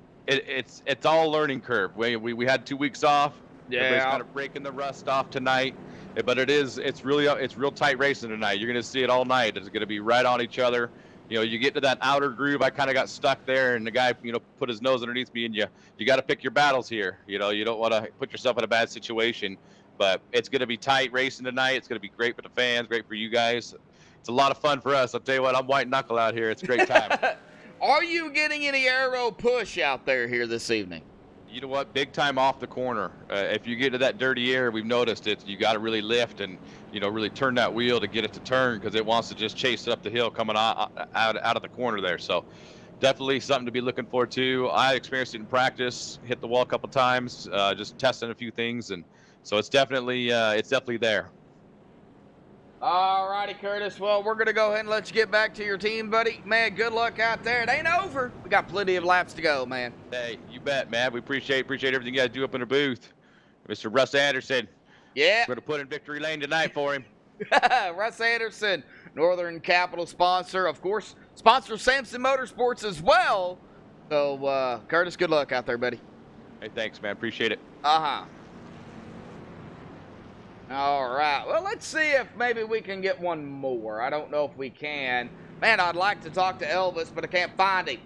all learning curve. We had 2 weeks off. Yeah. Everybody's kind of breaking the rust off tonight, but it's real tight racing tonight. You're going to see it all night. It's going to be right on each other. You know, you get to that outer groove. I kind of got stuck there, and the guy, you know, put his nose underneath me, and you got to pick your battles here. You know, you don't want to put yourself in a bad situation, but it's going to be tight racing tonight. It's going to be great for the fans, great for you guys. It's a lot of fun for us. I'll tell you what, I'm white knuckle out here. It's a great time. Are you getting any aero push out there here this evening? You know what? Big time off the corner. If you get to that dirty air, we've noticed it. You got to really lift and, you know, really turn that wheel to get it to turn, because it wants to just chase up the hill coming out of the corner there. So definitely something to be looking forward to. I experienced it in practice, hit the wall a couple times, just testing a few things, and so it's definitely there. All righty, Curtis. Well, we're going to go ahead and let you get back to your team, buddy. Man, good luck out there. It ain't over. We got plenty of laps to go, man. Hey, you bet, man. We appreciate everything you guys do up in the booth. Mr. Russ Anderson. Yeah. We're going to put in victory lane tonight for him. Russ Anderson, Northern Capital sponsor. Of course, sponsor Samson Motorsports as well. So, Curtis, good luck out there, buddy. Hey, thanks, man. Appreciate it. Uh-huh. All right. Well, let's see if maybe we can get one more. I don't know if we can. Man, I'd like to talk to Elvis, but I can't find him.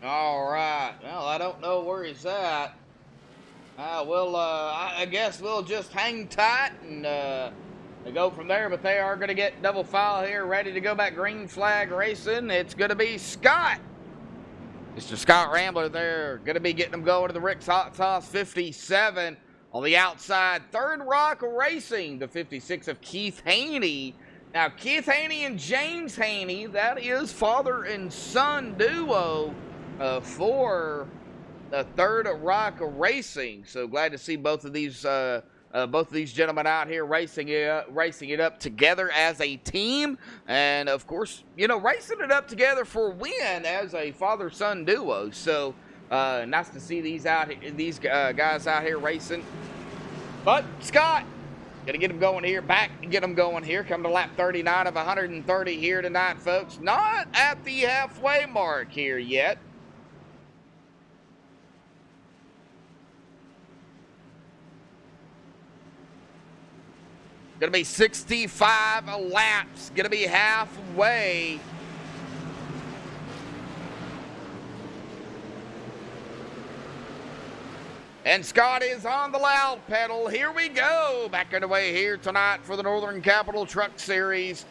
All right. Well, I don't know where he's at. I guess we'll just hang tight and go from there. But they are going to get double file here, ready to go back green flag racing. It's going to be Scott. Mr. Scott Rambler there, going to be getting them going to the Rick's Hot Sauce 57 on the outside. Third Rock Racing, the 56 of Keith Haney. Now, Keith Haney and James Haney, that is father and son duo for the Third Rock Racing. So glad to see both of these gentlemen out here racing it up together as a team, and of course, you know, racing it up together for a win as a father-son duo. So nice to see these guys out here racing. But Scott, gonna get them going here, coming to lap 39 of 130 here tonight, folks. Not at the halfway mark here yet. Gonna be 65 laps. Gonna be halfway. And Scott is on the loud pedal. Here we go. Back underway here tonight for the Northern Capital Truck Series.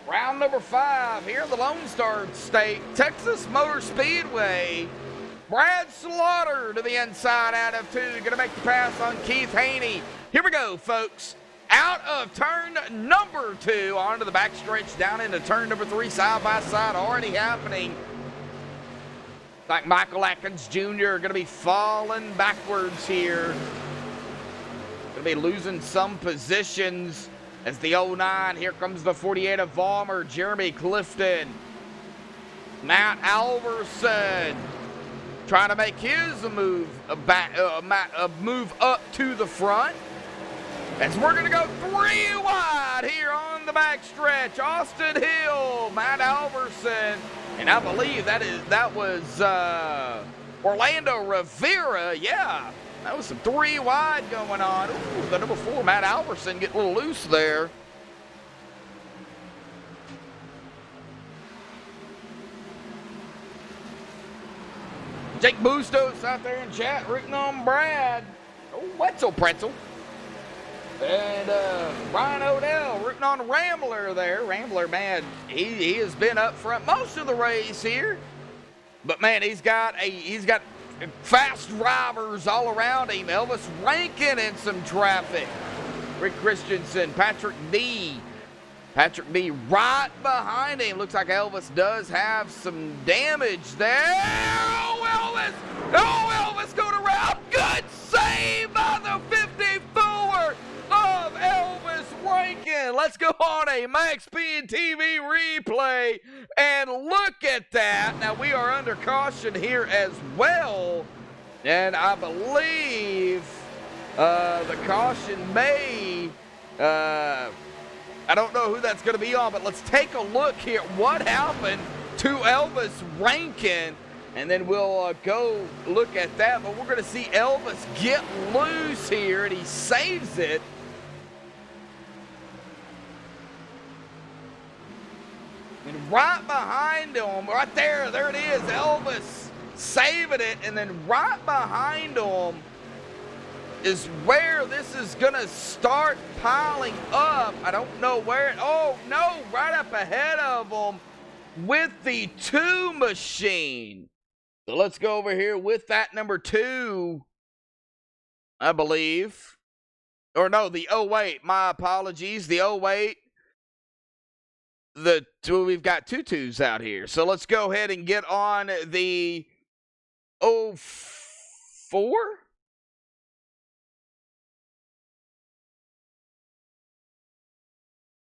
Round number 5 here in the Lone Star State, Texas Motor Speedway. Brad Slaughter to the inside out of 2. Gonna make the pass on Keith Haney. Here we go, folks. Out of turn number 2, onto the backstretch, down into turn number 3, side by side, already happening. Like Michael Atkins Jr. going to be falling backwards here. Going to be losing some positions as the 09. Here comes the 48 of Vollmer, Jeremy Clifton. Matt Alverson trying to make his move up to the front. As we're going to go 3 wide here on the backstretch. Austin Hill, Matt Alverson, and I believe that was Orlando Rivera. Yeah, that was some 3 wide going on. Ooh, the number 4, Matt Alverson, getting a little loose there. Jake Bustos out there in chat rooting on Brad. Oh, Wetzel Pretzel. And Brian Odell rooting on Rambler there. Rambler, man, he has been up front most of the race here. But man, he's got fast drivers all around him. Elvis Rankin in some traffic. Rick Christensen, Patrick D right behind him. Looks like Elvis does have some damage there. Oh, Elvis! Oh, Elvis going around. Good save by the 54 of Elvis Rankin. Let's go on a MaxSpeedTV replay and look at that. Now, we are under caution here as well. And I believe the caution may... I don't know who that's going to be on, but let's take a look here at what happened to Elvis Rankin, and then we'll go look at that. But we're going to see Elvis get loose here, and he saves it. And right behind him, right there it is, Elvis saving it, and then right behind him is where this is going to start piling up. I don't know where. Oh, no, right up ahead of them with the 2 machine. So let's go over here with that number 2, I believe. Or no, the 08. My apologies. The 08. We've got 2 2s out here. So let's go ahead and get on the 04.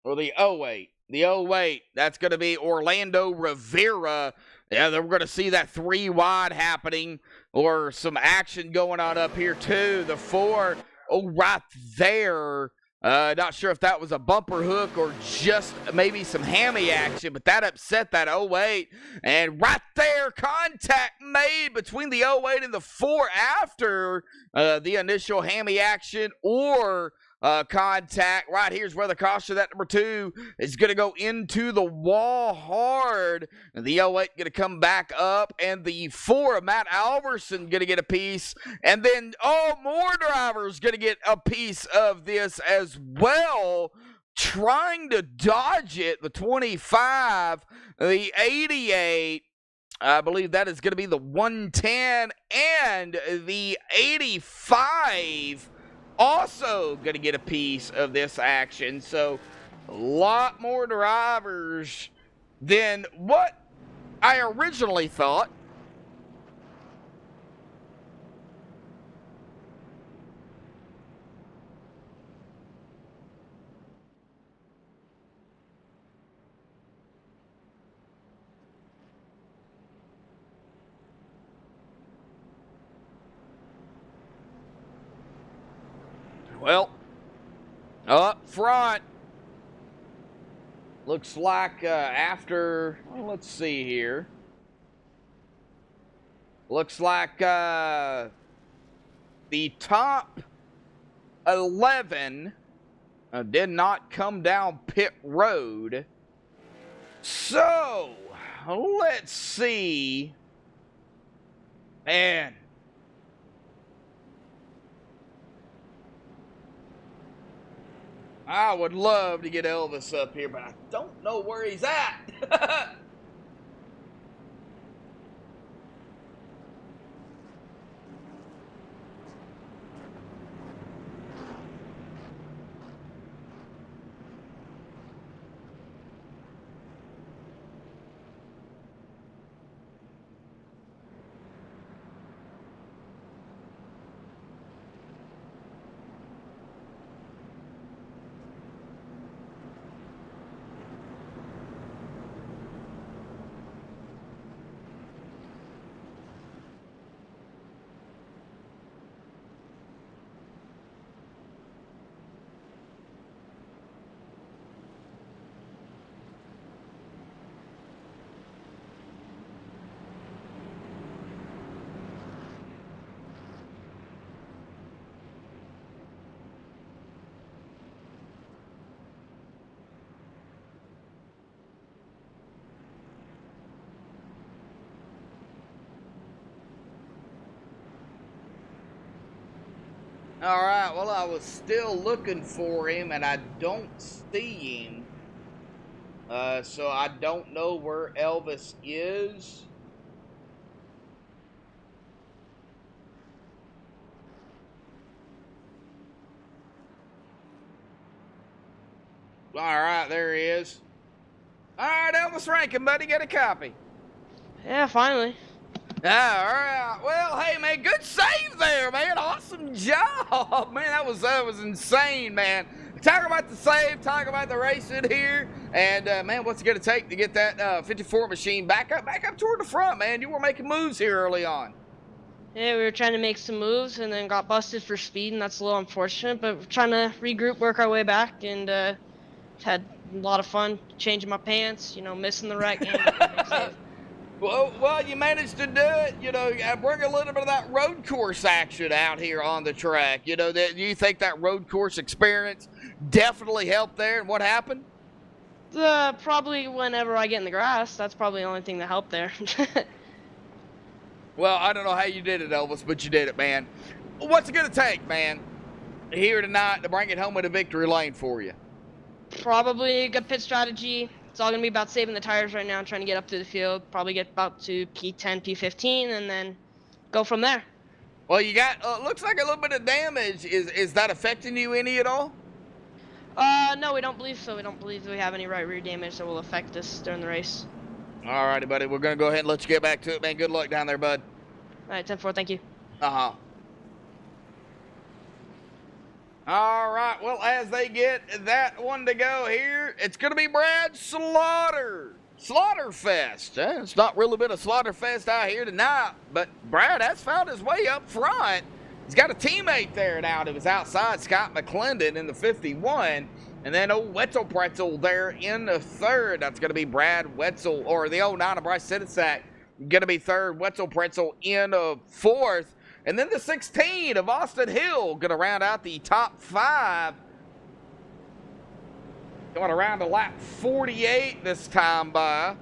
Or the 08. The 08, that's going to be Orlando Rivera. Yeah, then we're going to see that 3 wide happening, or some action going on up here too. The 4, right there. Not sure if that was a bumper hook or just maybe some hammy action, but that upset that 08. And right there, contact made between the 08 and the 4 after the initial hammy action or contact. Right here's where the caution, that number 2 is going to go into the wall hard. And the 08 going to come back up, and the 4 of Matt Alverson going to get a piece. And then more drivers going to get a piece of this as well, trying to dodge it. The 25, the 88, I believe that is going to be the 110, and the 85 also going to get a piece of this action. So a lot more drivers than what I originally thought. Well, up front, looks like after, well, let's see here. Looks like the top 11 did not come down pit road. So, let's see. Man. I would love to get Elvis up here, but I don't know where he's at. All right, well, I was still looking for him, and I don't see him. So I don't know where Elvis is. All right, there he is. All right, Elvis Rankin, buddy, get a copy. Yeah, finally. All right. Well, hey, man, good save there, man. Awesome job, man. That was insane, man. Talk about the save, talk about the racing here, and man, what's it gonna take to get that 54 machine back up toward the front, man? You were making moves here early on. Yeah, we were trying to make some moves and then got busted for speed, and that's a little unfortunate. But we're trying to regroup, work our way back, and had a lot of fun changing my pants. You know, missing the wreck and getting a big save. Well, you managed to do it. You know, bring a little bit of that road course action out here on the track. You know, that you think that road course experience definitely helped there. And what happened? Probably whenever I get in the grass, that's probably the only thing that helped there. Well, I don't know how you did it, Elvis, but you did it, man. What's it gonna take, man, here tonight to bring it home with a victory lane for you? Probably a good pit strategy. It's all going to be about saving the tires right now, trying to get up to the field, probably get about to P10, P15, and then go from there. Well, you got, looks like a little bit of damage. Is that affecting you any at all? No, we don't believe so. We don't believe we have any right rear damage that will affect us during the race. All righty, buddy. We're going to go ahead and let you get back to it, man. Good luck down there, bud. All right, 10-4, thank you. Uh-huh. All right, well, as they get that one to go here, it's going to be Brad Slaughter. Slaughterfest. It's not really been a Slaughterfest out here tonight, but Brad has found his way up front. He's got a teammate there now that was outside, Scott McClendon in the 51, and then old Wetzel Pretzel there in the third. That's going to be Brad Wetzel, or the 09 of Bryce Sidisak, going to be third. Wetzel Pretzel in fourth. And then the 16 of Austin Hill going to round out the top five. Going around to lap 48 this time by.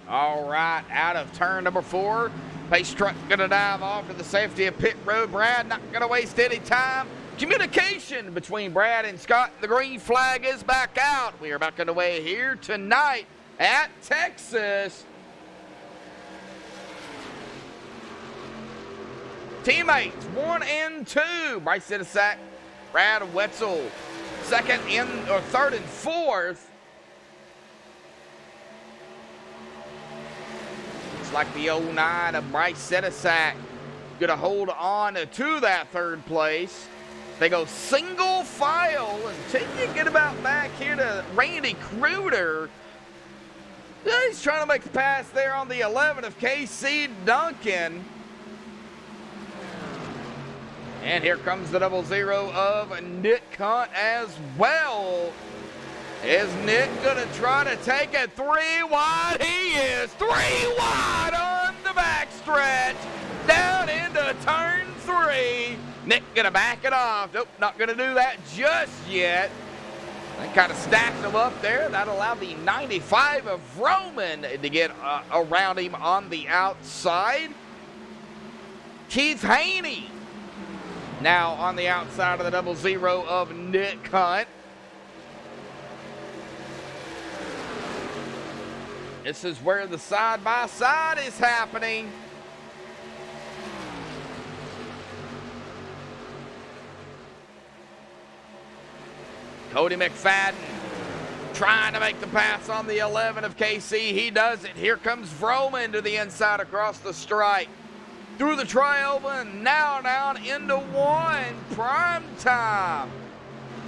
All right, out of turn number 4. Pace truck going to dive off to the safety of pit road. Brad not going to waste any time. Communication between Brad and Scott. The green flag is back out. We are back underway here tonight at Texas. Teammates 1 and 2. Bryce Sidisak, Brad Wetzel, third and fourth. Looks like the 09 of Bryce Sidisak going to hold on to that third place. They go single file until you get about back here to Randy Kruder. He's trying to make the pass there on the 11 of KC Duncan. And here comes the 00 of Nick Hunt as well. Is Nick going to try to take it 3 wide? He is 3 wide on the backstretch. Down into turn 3. Nick going to back it off. Nope, not going to do that just yet. They kind of stacked him up there. That allowed the 95 of Roman to get around him on the outside. Keith Haney now on the outside of the 00 of Nick Hunt. This is where the side-by-side is happening. Cody McFadden trying to make the pass on the 11 of KC. He does it. Here comes Vroman to the inside across the stripe. Through the triangle and now down into 1. Prime time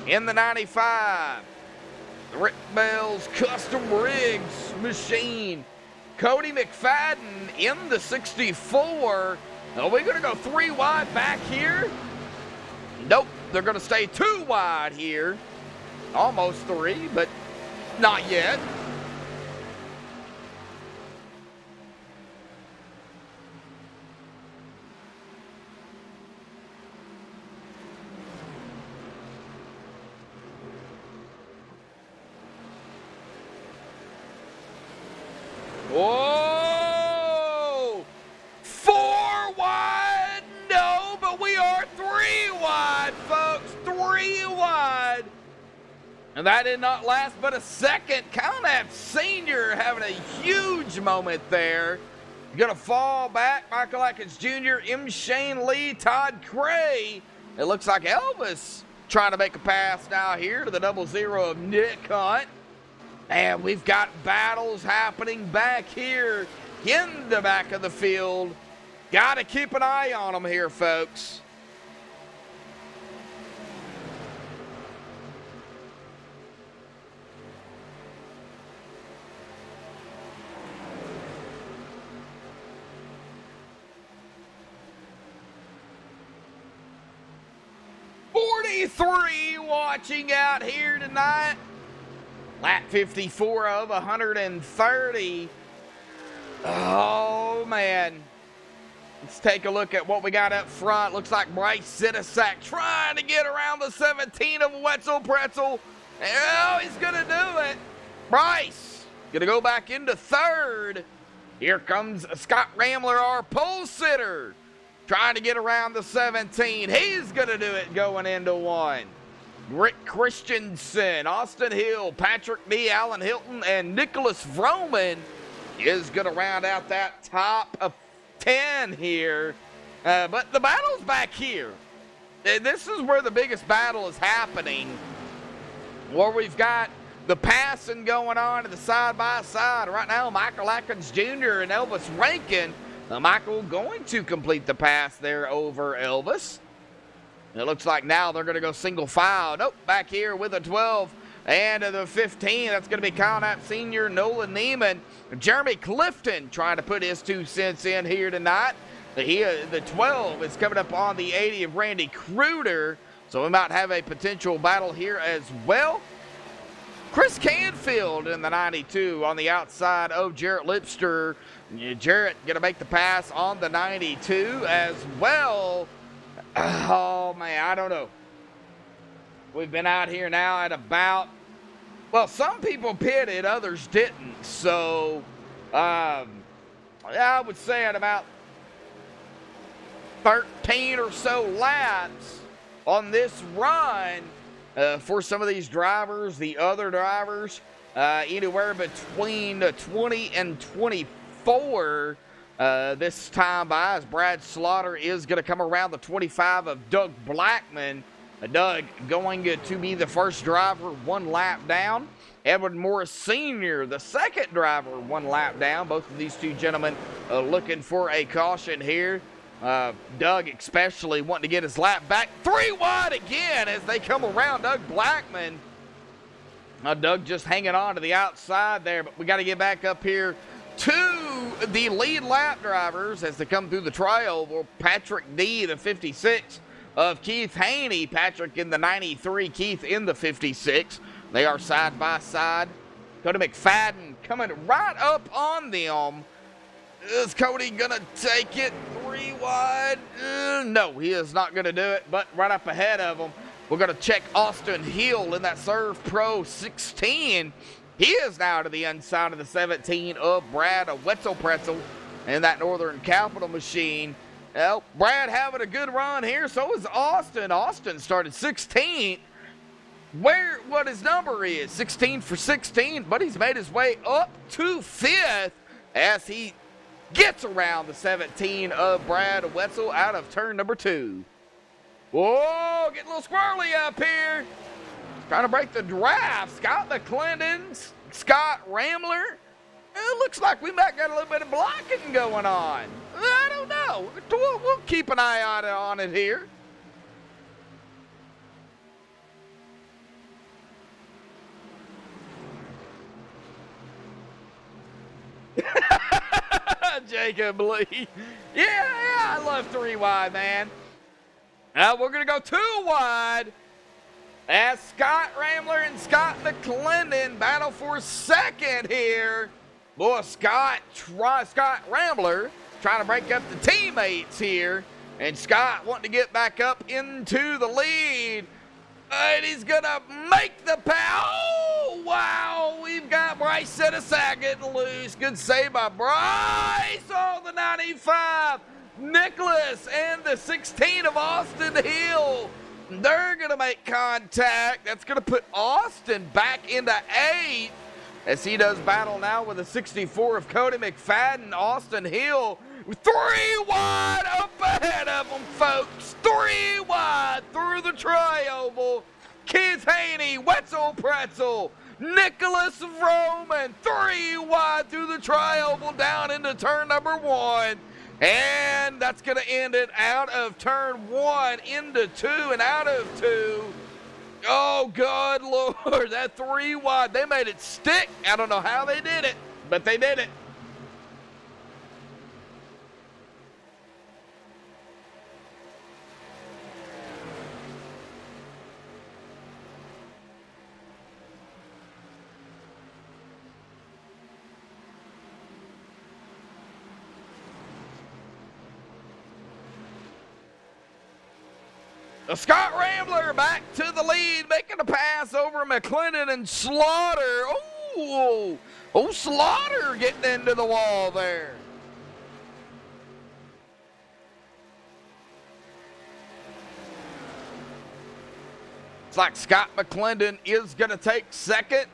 in the 95. Rick Bell's Custom Rigs machine. Cody McFadden in the 64. Are we going to go 3 wide back here? Nope, they're going to stay 2 wide here. Almost 3, but not yet. Whoa! 4 wide? No, but we are 3 wide, folks. 3 wide. And that did not last but a second. Calnap Sr. having a huge moment there. Gonna fall back. Michael Atkins Jr., M. Shane Lee, Todd Cray. It looks like Elvis trying to make a pass now here to the 00 of Nick Hunt. And we've got battles happening back here in the back of the field. Got to keep an eye on them here, folks. '43 watching out here tonight. Lap 54 of 130. Oh, man. Let's take a look at what we got up front. Looks like Bryce Sitasak trying to get around the 17 of Wetzel Pretzel. Oh, he's going to do it. Bryce going to go back into 3rd. Here comes Scott Ramler, our pole sitter, trying to get around the 17. He's going to do it going into 1. Rick Christensen, Austin Hill, Patrick D. Allen Hilton, and Nicholas Vroman is going to round out that top of 10 here. But the battle's back here. This is where the biggest battle is happening, where we've got the passing going on to the side-by-side. Right now, Michael Atkins Jr. and Elvis Rankin. Michael going to complete the pass there over Elvis. It looks like now they're going to go single file. Nope, back here with a 12 and the 15. That's going to be Kyle Knapp Sr., Nolan Neiman. Jeremy Clifton trying to put his 2 cents in here tonight. The 12 is coming up on the 80 of Randy Cruder. So we might have a potential battle here as well. Chris Canfield in the 92 on the outside of Jarrett Lipster. Jarrett going to make the pass on the 92 as well. Oh, man, I don't know. We've been out here now at about, well, some people pitted, others didn't. So, I would say at about 13 or so laps on this run for some of these drivers, the other drivers, anywhere between 20 and 24 this time by, as Brad Slaughter is going to come around the 25 of Doug Blackman. Doug going to be the first driver 1 lap down. Edward Morris Sr., the second driver 1 lap down. Both of these 2 gentlemen looking for a caution here. Doug especially wanting to get his lap back. 3 wide again as they come around Doug Blackman. Doug just hanging on to the outside there, but we got to get back up here to the lead lap drivers as they come through the trioval. Patrick D., the 56 of Keith Haney. Patrick in the 93, Keith in the 56. They are side by side. Cody McFadden coming right up on them. Is Cody going to take it 3 wide? No, he is not going to do it, but right up ahead of him, we're going to check Austin Hill in that Serve Pro 16. He is now to the inside of the 17 of Brad Wetzel Pretzel in that Northern Capital machine. Well, Brad having a good run here. So is Austin. Austin started 16th. What his number is, 16 for 16, but he's made his way up to 5th as he gets around the 17 of Brad Wetzel out of turn number 2. Whoa, getting a little squirrely up here. Trying to break the draft. Scott McClendon, Scott Ramler. It looks like we might got a little bit of blocking going on. I don't know. We'll keep an eye on it here. Jacob Lee. Yeah, I love 3 wide, man. Now we're going to go 2 wide as Scott Rambler and Scott McClendon battle for second here. Boy, Scott Rambler trying to break up the teammates here. And Scott wanting to get back up into the lead. And he's going to make the pass. Oh, wow. We've got Bryce Setasack getting loose. Good save by Bryce. Oh, the 95. Nicholas and the 16 of Austin Hill. They're going to make contact. That's going to put Austin back into 8th as he does battle now with the 64 of Cody McFadden. Austin Hill with 3 wide up ahead of them, folks. 3 wide through the tri-oval. Keith Haney, Wetzel Pretzel, Nicholas Roman, 3 wide through the tri-oval down into turn number 1. And that's going to end it out of turn 1 into 2 and out of 2. Oh, good Lord, that 3 wide. They made it stick. I don't know how they did it, but they did it. Scott Rambler back to the lead, making a pass over McClendon and Slaughter. Oh, Slaughter getting into the wall there. It's like Scott McClendon is going to take second.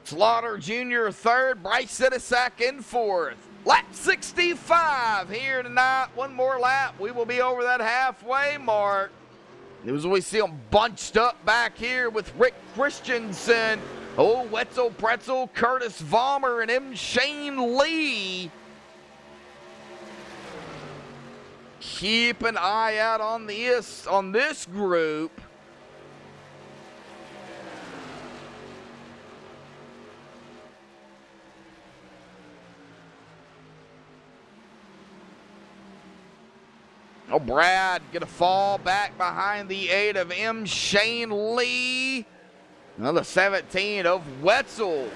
Slaughter Jr. third. Bryce Setasack in fourth. Lap 65 here tonight. One more lap. We will be over that halfway mark. As we see them bunched up back here with Rick Christensen, Wetzel Pretzel, Curtis Vollmer, and M. Shane Lee. Keep an eye out on this group. Brad gonna fall back behind the 8 of M. Shane Lee. Another 17 of Wetzel.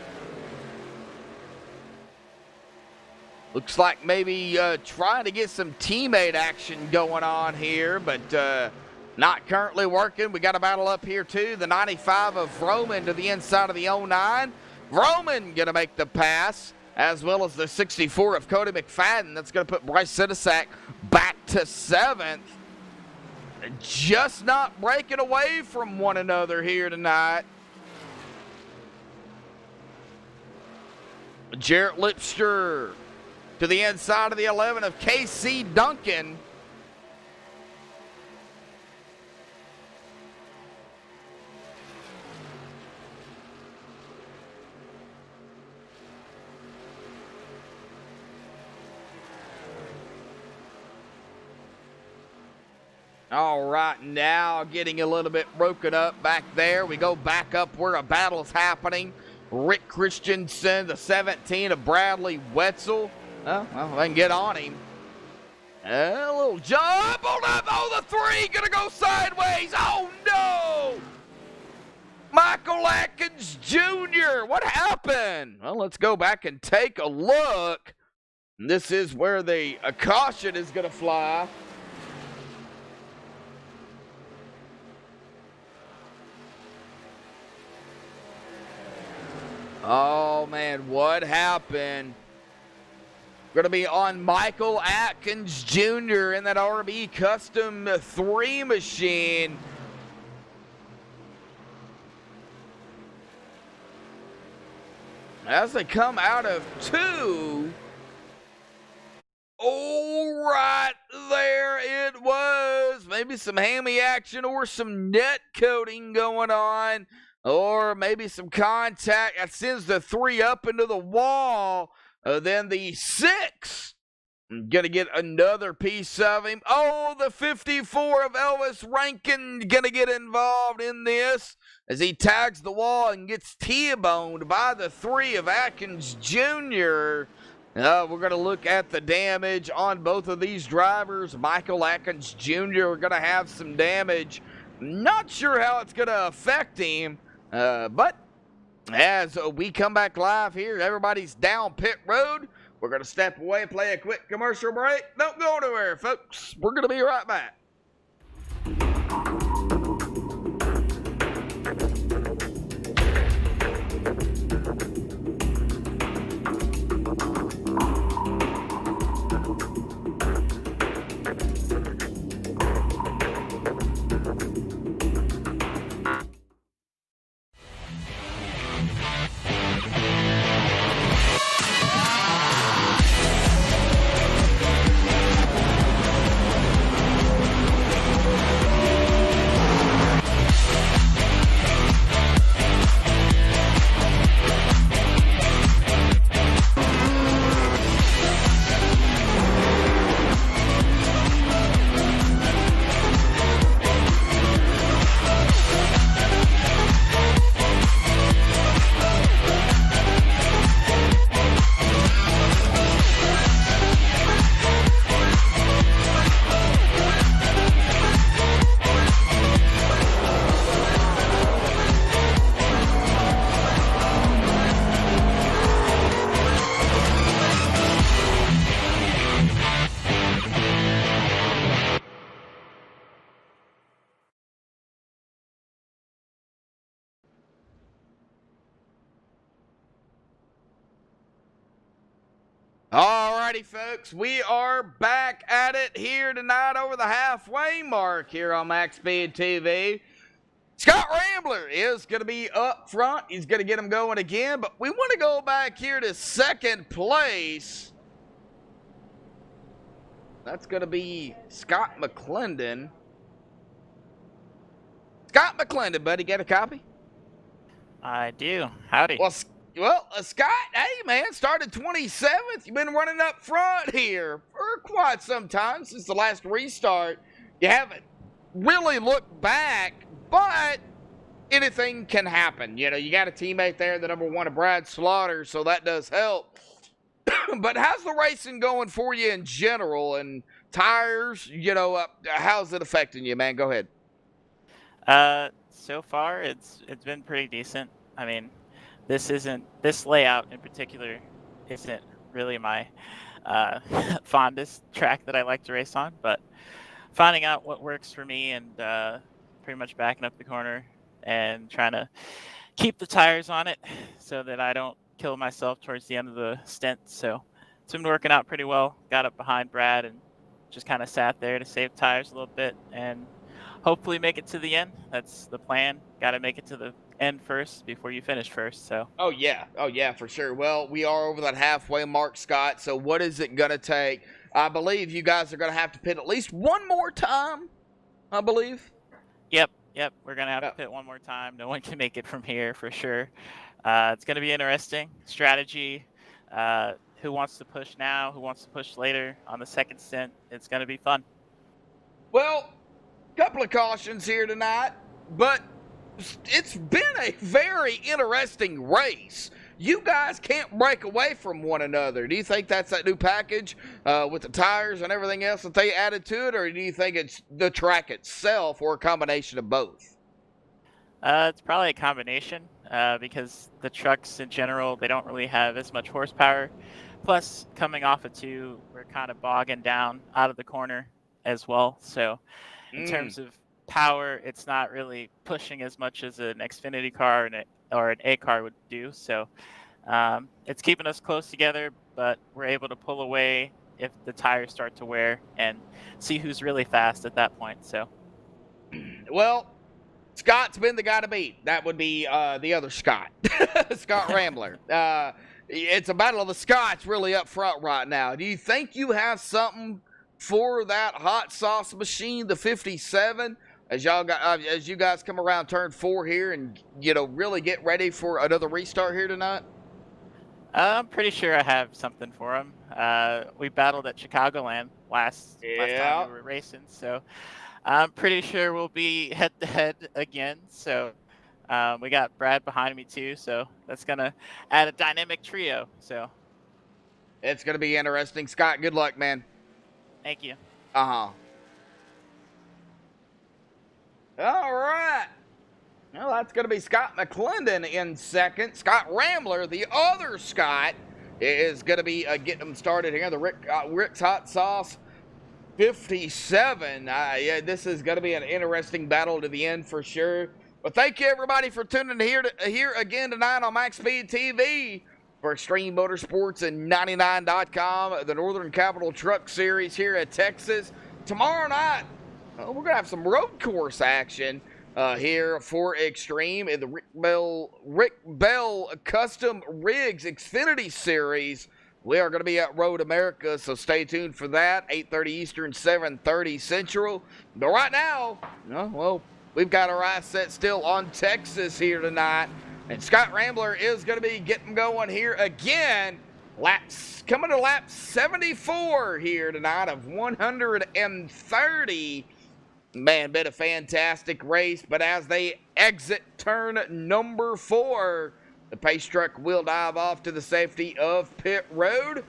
Looks like maybe trying to get some teammate action going on here, but not currently working. We got a battle up here too. The 95 of Roman to the inside of the 09. Roman gonna make the pass, as well as the 64 of Cody McFadden. That's going to put Bryce Setasack back to 7th. Just not breaking away from one another here tonight. Jarrett Lipster to the inside of the 11 of K.C. Duncan. All right, now getting a little bit broken up back there. We go back up where a battle's happening. Rick Christensen, the 17 of Bradley Wetzel. Well, they can get on him. A little jump. Hold up. Oh, the 3 gonna go sideways. Oh, no. Michael Atkins Jr. What happened? Well, let's go back and take a look. This is where the caution is gonna fly. Oh, man, what happened? Going to be on Michael Atkins Jr. in that RB Custom 3 machine. As they come out of 2. Oh, right there it was. Maybe some hammy action or some net coating going on. Or maybe some contact that sends the 3 up into the wall. Then the 6, gonna get another piece of him. Oh, the 54 of Elvis Rankin gonna get involved in this as he tags the wall and gets T-boned by the 3 of Atkins Jr. We're going to look at the damage on both of these drivers. Michael Atkins Jr. are going to have some damage. Not sure how it's going to affect him, but as we come back live here, everybody's down pit road. We're going to step away and play a quick commercial break. Don't go anywhere, folks. We're going to be right back. Alrighty, folks, we are back at it here tonight over the halfway mark here on MaxSpeedTV. Scott Rambler is going to be up front. He's going to get him going again, but we want to go back here to second place. That's going to be Scott McClendon. Scott McClendon, buddy, get a copy? I do. Howdy. Well, Scott, hey, man, started 27th. You've been running up front here for quite some time since the last restart. You haven't really looked back, but anything can happen. You know, you got a teammate there, the number one of Brad Slaughter, so that does help. But how's the racing going for you in general? And tires, you know, how's it affecting you, man? Go ahead. So far, it's been pretty decent. I mean, this layout in particular isn't really my fondest track that I like to race on, but finding out what works for me and pretty much backing up the corner and trying to keep the tires on it so that I don't kill myself towards the end of the stint. So it's been working out pretty well. Got up behind Brad and just kind of sat there to save tires a little bit and hopefully make it to the end. That's the plan. Got to make it to the end first before you finish first. So oh yeah, for sure. Well, we are over that halfway mark, Scott, so what is it gonna take? I believe you guys are gonna have to pit at least one more time, I believe. Yep, we're gonna have to pit one more time. No one can make it from here for sure. It's gonna be interesting strategy. Who wants to push now, who wants to push later on the second stint? It's gonna be fun. Well, couple of cautions here tonight, but it's been a very interesting race. You guys can't break away from one another. Do you think that's that new package with the tires and everything else that they added to it, or do you think it's the track itself or a combination of both? It's probably a combination because the trucks in general, they don't really have as much horsepower. Plus, coming off of two, we're kind of bogging down out of the corner as well. So in terms of power, it's not really pushing as much as an Xfinity car or an A car would do. So it's keeping us close together, but we're able to pull away if the tires start to wear and see who's really fast at that point. So, well, Scott's been the guy to beat. That would be the other Scott, Scott Rambler. It's a battle of the Scots really up front right now. Do you think you have something for that hot sauce machine, the 57? As you guys come around turn 4 here and, you know, really get ready for another restart here tonight? I'm pretty sure I have something for him. We battled at Chicagoland last time we were racing, so I'm pretty sure we'll be head-to-head again. So we got Brad behind me too, so that's going to add a dynamic trio. So It's going to be interesting. Scott, good luck, man. Thank you. Uh-huh. All right. Well, that's going to be Scott McClendon in second. Scott Rambler, the other Scott, is going to be getting them started here. The Rick's Hot Sauce 57. Yeah, this is going to be an interesting battle to the end for sure. But thank you, everybody, for tuning in here again tonight on MaxSpeedTV for Extreme Motorsports and 99.com, the Northern Capital Truck Series here at Texas. Tomorrow night, we're going to have some road course action here for Extreme in the Rick Bell Custom Rigs Xfinity Series. We are going to be at Road America, so stay tuned for that. 8:30 Eastern, 7:30 Central. But right now, well, we've got our eyes set still on Texas here tonight. And Scott Rambler is going to be getting going here again. Coming to lap 74 here tonight of 130. Man, been a fantastic race. But as they exit turn number 4, the pace truck will dive off to the safety of pit road.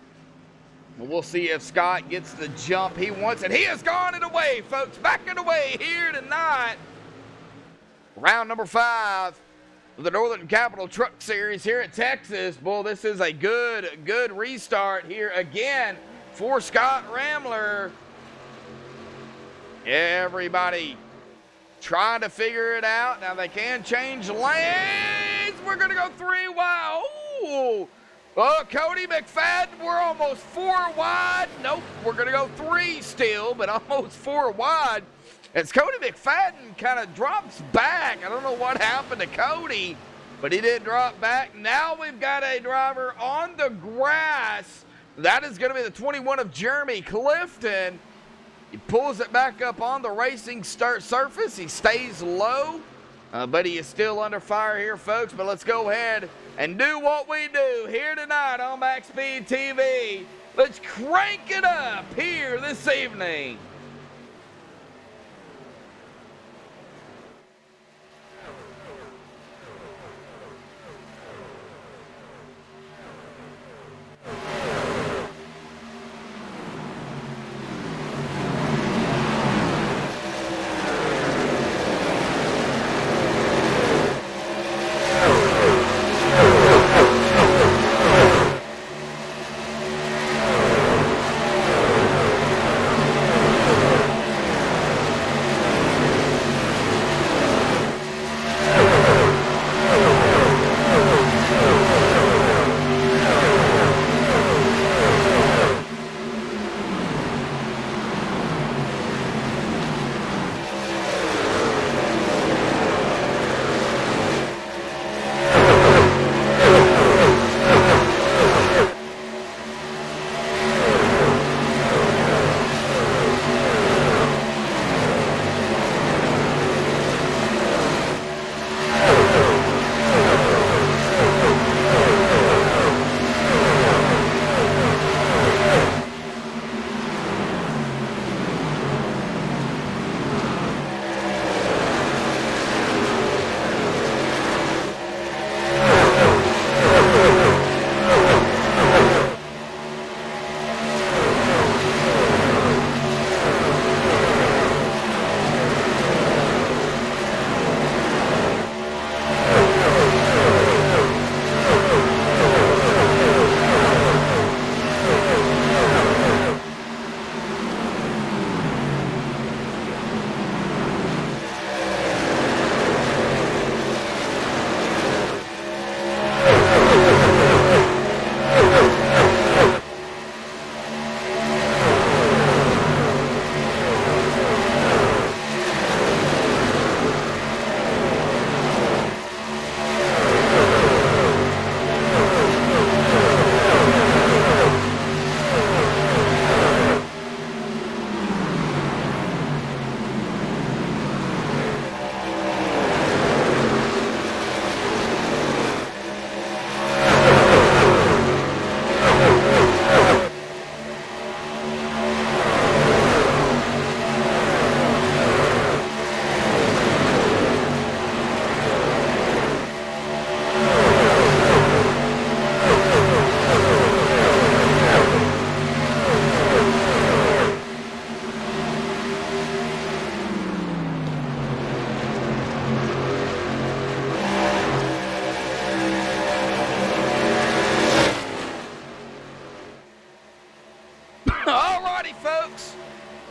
We'll see if Scott gets the jump he wants. And he has gone it away, folks. Back it away here tonight. Round number 5 of the Northern Capital Truck Series here at Texas. Boy, this is a good restart here again for Scott Rambler. Everybody trying to figure it out. Now they can change lanes. We're going to go 3 wide. Ooh. Oh, Cody McFadden, we're almost 4 wide. Nope, we're going to go 3 still, but almost 4 wide. As Cody McFadden kind of drops back. I don't know what happened to Cody, but he did drop back. Now we've got a driver on the grass. That is going to be the 21 of Jeremy Clifton. He pulls it back up on the racing surface. He stays low, but he is still under fire here, folks. But let's go ahead and do what we do here tonight on MaxSpeedTV. Let's crank it up here this evening.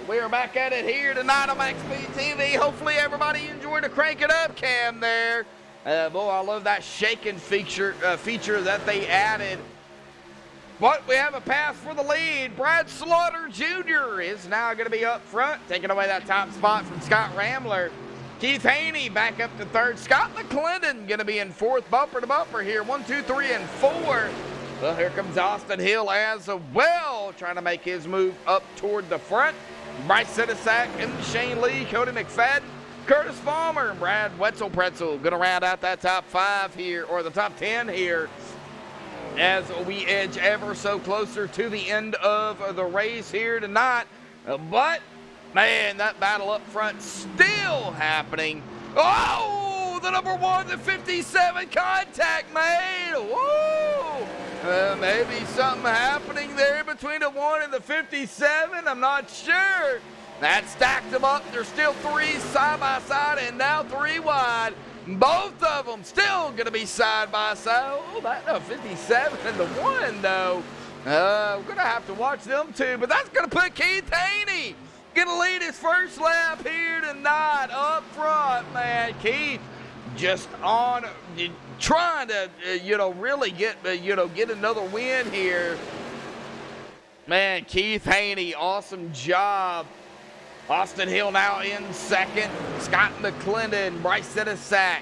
We are back at it here tonight on MaxSpeedTV. Hopefully everybody enjoyed the Crank It Up cam there. Boy, I love that shaking feature that they added. But we have a pass for the lead. Brad Slaughter Jr. is now going to be up front, taking away that top spot from Scott Rambler. Keith Haney back up to third. Scott McClendon going to be in fourth, bumper to bumper here. 1, 2, 3, and 4. Well, here comes Austin Hill as well, trying to make his move up toward the front. Bryce Sidisak and Shane Lee, Cody McFadden, Curtis Palmer, and Brad Wetzel-Pretzel going to round out that top 5 here, or the top 10 here, as we edge ever so closer to the end of the race here tonight. But, man, that battle up front still happening. Oh, the number 1, the 57 contact made. Whoa. Maybe something happening there between the 1 and the 57. I'm not sure. That stacked them up. There's still 3 side by side and now 3 wide. Both of them still going to be side by side. Oh, that 57 and the 1, though. We're going to have to watch them two. But that's going to put Keith Haney going to lead his first lap here tonight up front, man. Keith just on trying to, really get, get another win here. Man, Keith Haney, awesome job. Austin Hill now in second. Scott McClendon, Bryce Sidisak,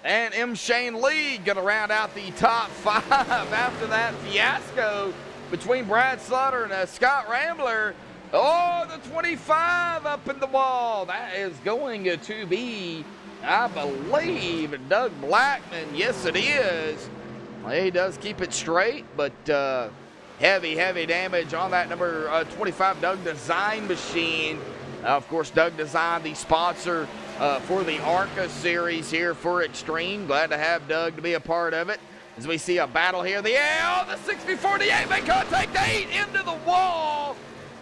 and M. Shane Lee going to round out the top 5 after that fiasco between Brad Slaughter and Scott Rambler. Oh, the 25 up in the wall. That is going to be, I believe, Doug Blackman. Yes, it is. Well, he does keep it straight, but heavy damage on that number 25 Doug Design machine. Of course, Doug Design, the sponsor for the ARCA series here for Extreme. Glad to have Doug to be a part of it. As we see a battle here. The 60-48 make contact, 8 into the wall.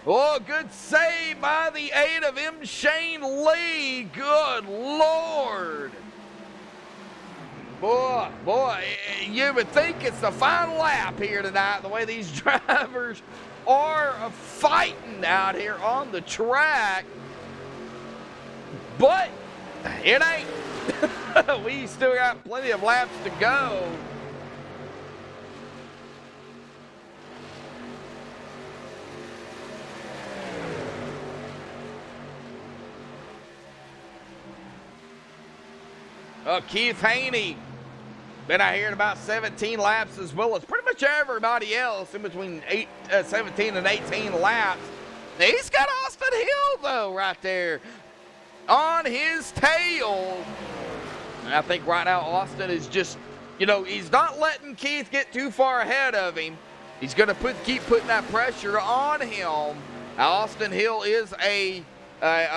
Oh, good save by the 8 of M. Shane Lee. Good Lord. Boy, you would think it's the final lap here tonight, the way these drivers are fighting out here on the track. But it ain't. We still got plenty of laps to go. Keith Haney been out here in about 17 laps, as well as pretty much everybody else in between 17 and 18 laps. He's got Austin Hill, though, right there on his tail. And I think right now Austin is just, he's not letting Keith get too far ahead of him. He's going to keep putting that pressure on him. Austin Hill is a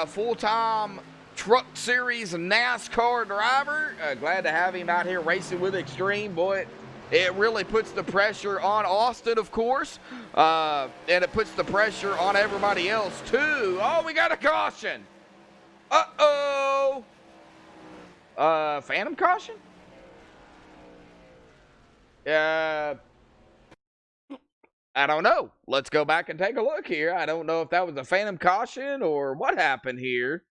full-time Truck Series NASCAR driver. Glad to have him out here racing with Extreme. Boy, it really puts the pressure on Austin, of course, and it puts the pressure on everybody else, too. Oh, we got a caution. Uh-oh. Phantom caution? I don't know. Let's go back and take a look here. I don't know if that was a phantom caution or what happened here.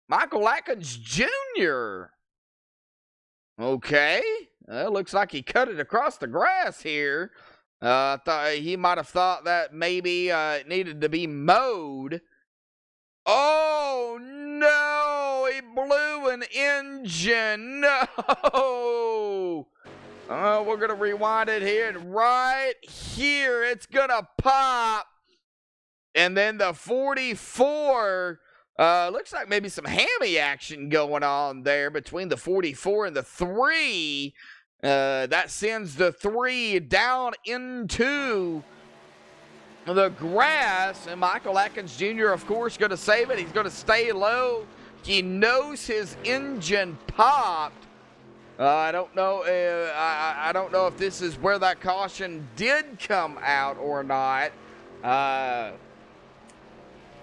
Michael Atkins Jr. Okay. Looks like he cut it across the grass here. Thought he might have thought that maybe it needed to be mowed. Oh, no. He blew an engine. No. We're going to rewind it here. And right here, it's going to pop. And then the 44, looks like maybe some hammy action going on there between the 44 and the 3. That sends the 3 down into the grass. And Michael Atkins Jr., of course, going to save it. He's going to stay low. He knows his engine popped. I don't know. I don't know if this is where that caution did come out or not.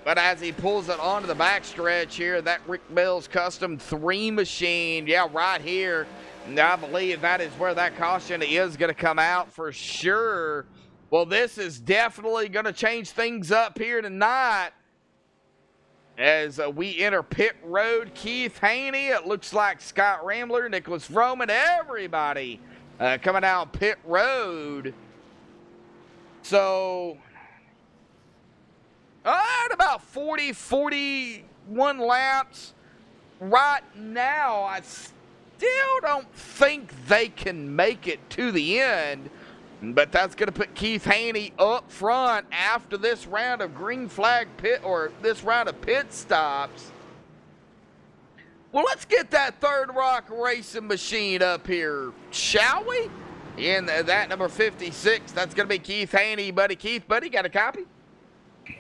But as he pulls it onto the backstretch here, that Rick Bell's Custom 3 machine, yeah, right here. And I believe that is where that caution is going to come out for sure. Well, this is definitely going to change things up here tonight as we enter pit road. Keith Haney, it looks like Scott Rambler, Nicholas Froman, everybody coming out pit road. So, at about 40, 41 laps right now, I still don't think they can make it to the end. But that's going to put Keith Haney up front after this round of green flag pit, or this round of pit stops. Well, let's get that Third Rock Racing machine up here, shall we? In that number 56, that's going to be Keith Haney. Keith, got a copy?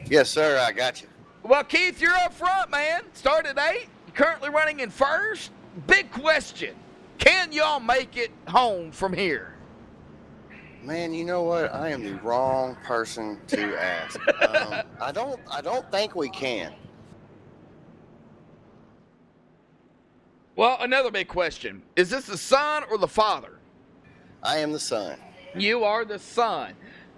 Yes, sir, I got you. Well, Keith, you're up front, man. Start at 8. Currently running in first. Big question. Can y'all make it home from here? Man, you know what? I am the wrong person to ask. I don't think we can. Well, another big question. Is this the son or the father? I am the son. You are the son.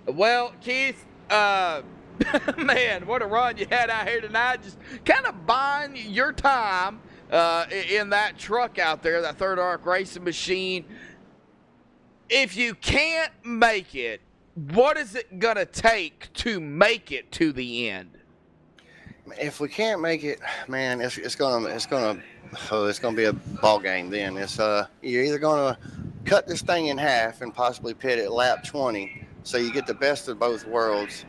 Well, Keith, man, what a run you had out here tonight. Just kind of buying your time in that truck out there, that Third Arc Racing machine. If you can't make it, what is it going to take to make it to the end? If we can't make it, man, it's gonna be a ball game. Then you're either gonna cut this thing in half and possibly pit at lap 20, so you get the best of both worlds,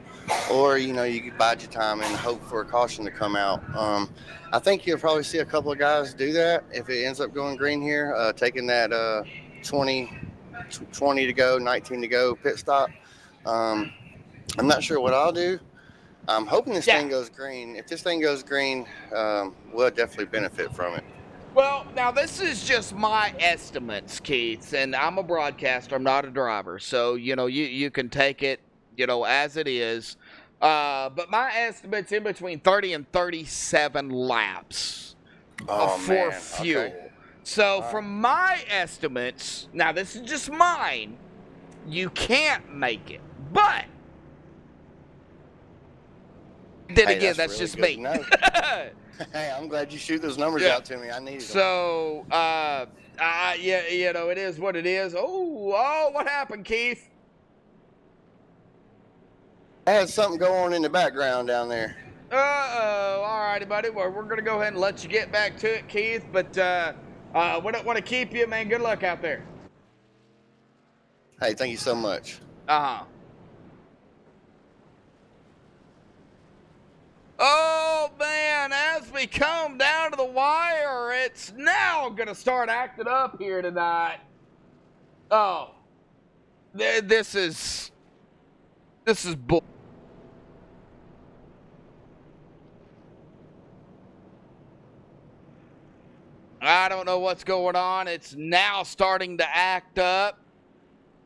or you can bide your time and hope for a caution to come out. I think you'll probably see a couple of guys do that if it ends up going green here, taking that 20 to go, 19 to go pit stop. I'm not sure what I'll do. I'm hoping this thing goes green. If this thing goes green, we'll definitely benefit from it. Well, now this is just my estimates, Keith, and I'm a broadcaster. I'm not a driver, so you can take it as it is. But my estimate's in between 30 and 37 laps for fuel. Okay. So from my estimates, now this is just mine, you can't make it. But then again, that's really just me. Hey, I'm glad you shoot those numbers out to me. I needed them. So, it is what it is. Oh, what happened, Keith? I had something go on in the background down there. Uh-oh. All righty, buddy. Well, we're going to go ahead and let you get back to it, Keith. But we don't want to keep you, man. Good luck out there. Hey, thank you so much. Uh-huh. Oh, man, as we come down to the wire, it's now going to start acting up here tonight. Oh, this is bull. I don't know what's going on. It's now starting to act up.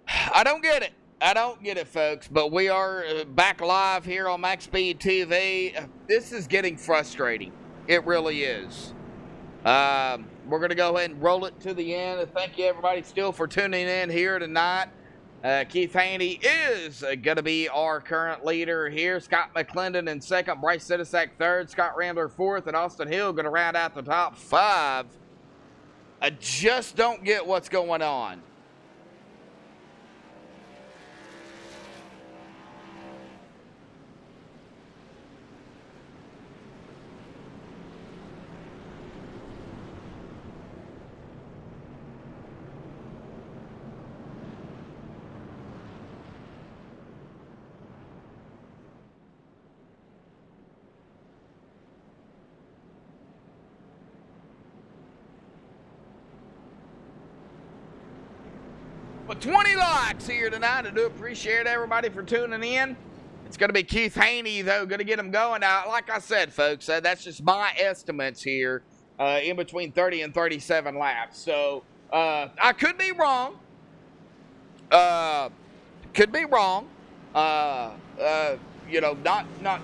I don't get it. I don't get it, folks, but we are back live here on MaxSpeedTV. This is getting frustrating. It really is. We're going to go ahead and roll it to the end. Thank you, everybody, still for tuning in here tonight. Keith Haney is going to be our current leader here. Scott McClendon in second, Bryce Sidisak third, Scott Rambler fourth, and Austin Hill going to round out the top 5. I just don't get what's going on. But 20 likes here tonight. I do appreciate everybody for tuning in. It's going to be Keith Haney, though, going to get him going. Now, like I said, folks, that's just my estimates here in between 30 and 37 laps. So, I could be wrong. Could be wrong. Not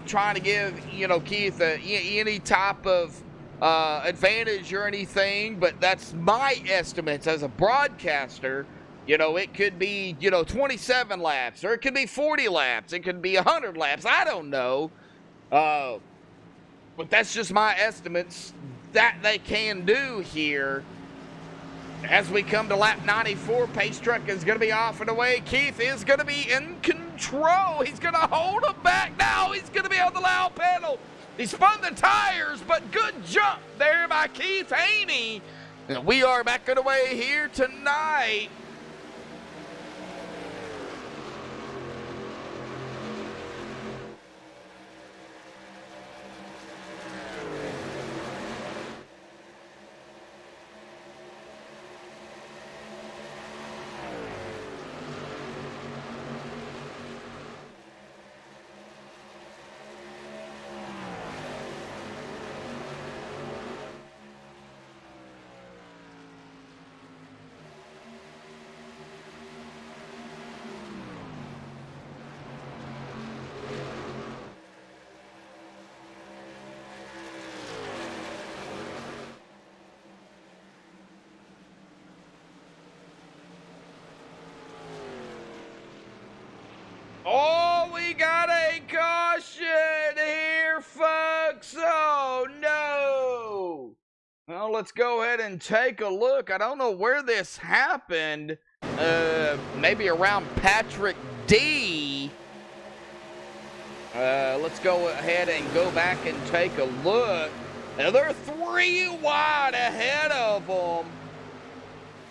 trying to give, Keith any type of advantage or anything, but that's my estimates as a broadcaster You know, it could be, 27 laps, or it could be 40 laps. It could be 100 laps. I don't know. But that's just my estimates that they can do here. As we come to lap 94, Pace Truck is going to be off and away. Keith is going to be in control. He's going to hold him back now. He's going to be on the loud pedal. He spun the tires, but good jump there by Keith Haney. And we are back on the way here tonight. Oh, we got a caution here, folks. Oh, no. Well, let's go ahead and take a look. I don't know where this happened. Maybe around Patrick D. Let's go ahead and go back and take a look. Now, they're 3 wide ahead of them.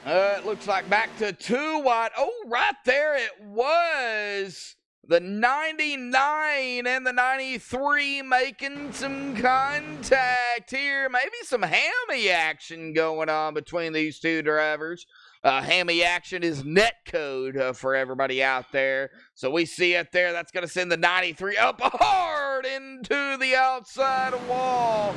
It looks like back to 2 wide. Oh, right there it was. The 99 and the 93 making some contact here. Maybe some hammy action going on between these two drivers. Hammy action is net code for everybody out there. So we see it there. That's going to send the 93 up hard into the outside wall.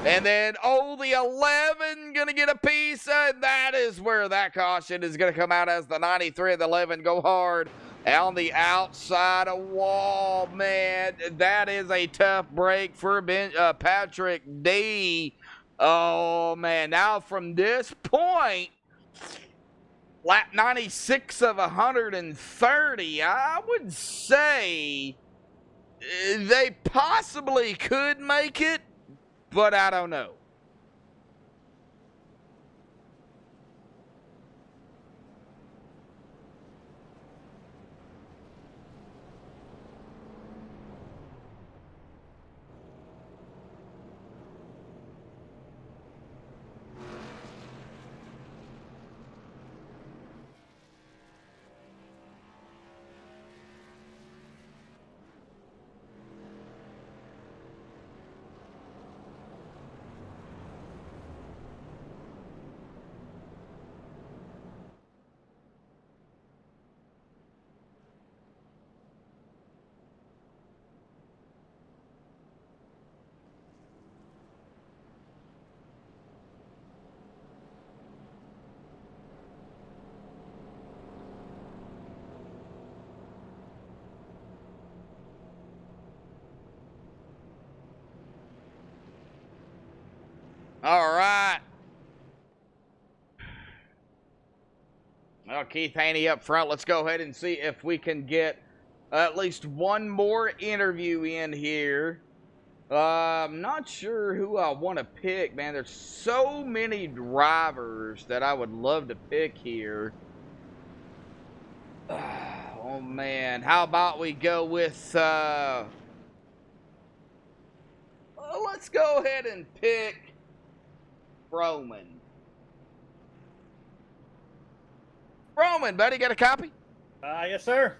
And then, the 11 going to get a piece. And that is where that caution is going to come out as the 93 and the 11 go hard on the outside of wall. Man, that is a tough break for Patrick D. Oh, man. Now from this point, lap 96 of 130, I would say they possibly could make it, but I don't know. All right. Well, Keith Haney up front. Let's go ahead and see if we can get at least one more interview in here. I'm not sure who I want to pick, man. There's so many drivers that I would love to pick here. Oh, man. How about we go with... let's go ahead and pick Roman. Roman, buddy, got a copy? Yes, sir.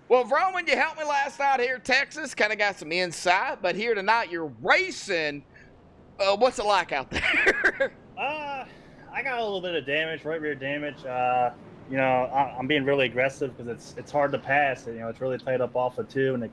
Well, Roman, you helped me last night here in Texas. Kind of got some insight, but here tonight you're racing. What's it like out there? I got a little bit of damage, right rear damage. You know, I'm being really aggressive because it's hard to pass. You know, it's really tight up off of 2 and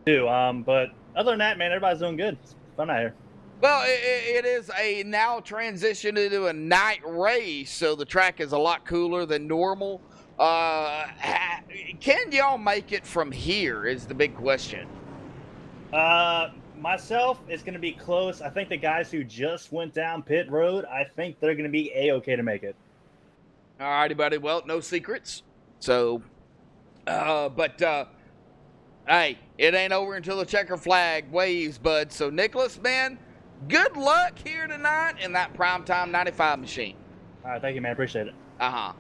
2. But other than that, man, everybody's doing good. It's fun out here. Well, it is a now transition into a night race, so the track is a lot cooler than normal. Can y'all make it from here is the big question. Myself, it's going to be close. I think the guys who just went down pit road, I think they're going to be A-okay to make it. Alrighty, buddy. Well, no secrets. So, hey, it ain't over until the checker flag waves, bud. So, Nicholas, man, good luck here tonight in that primetime 95 machine. All right, thank you, man. Appreciate it. Uh-huh.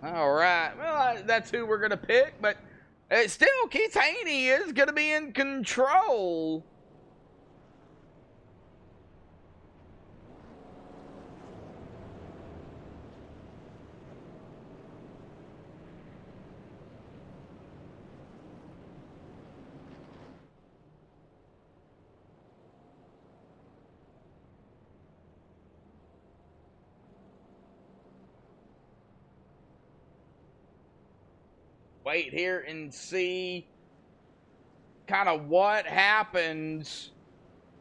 All right. Well, that's who we're going to pick, but still, Keith Haney is going to be in control. Wait here and see kind of what happens.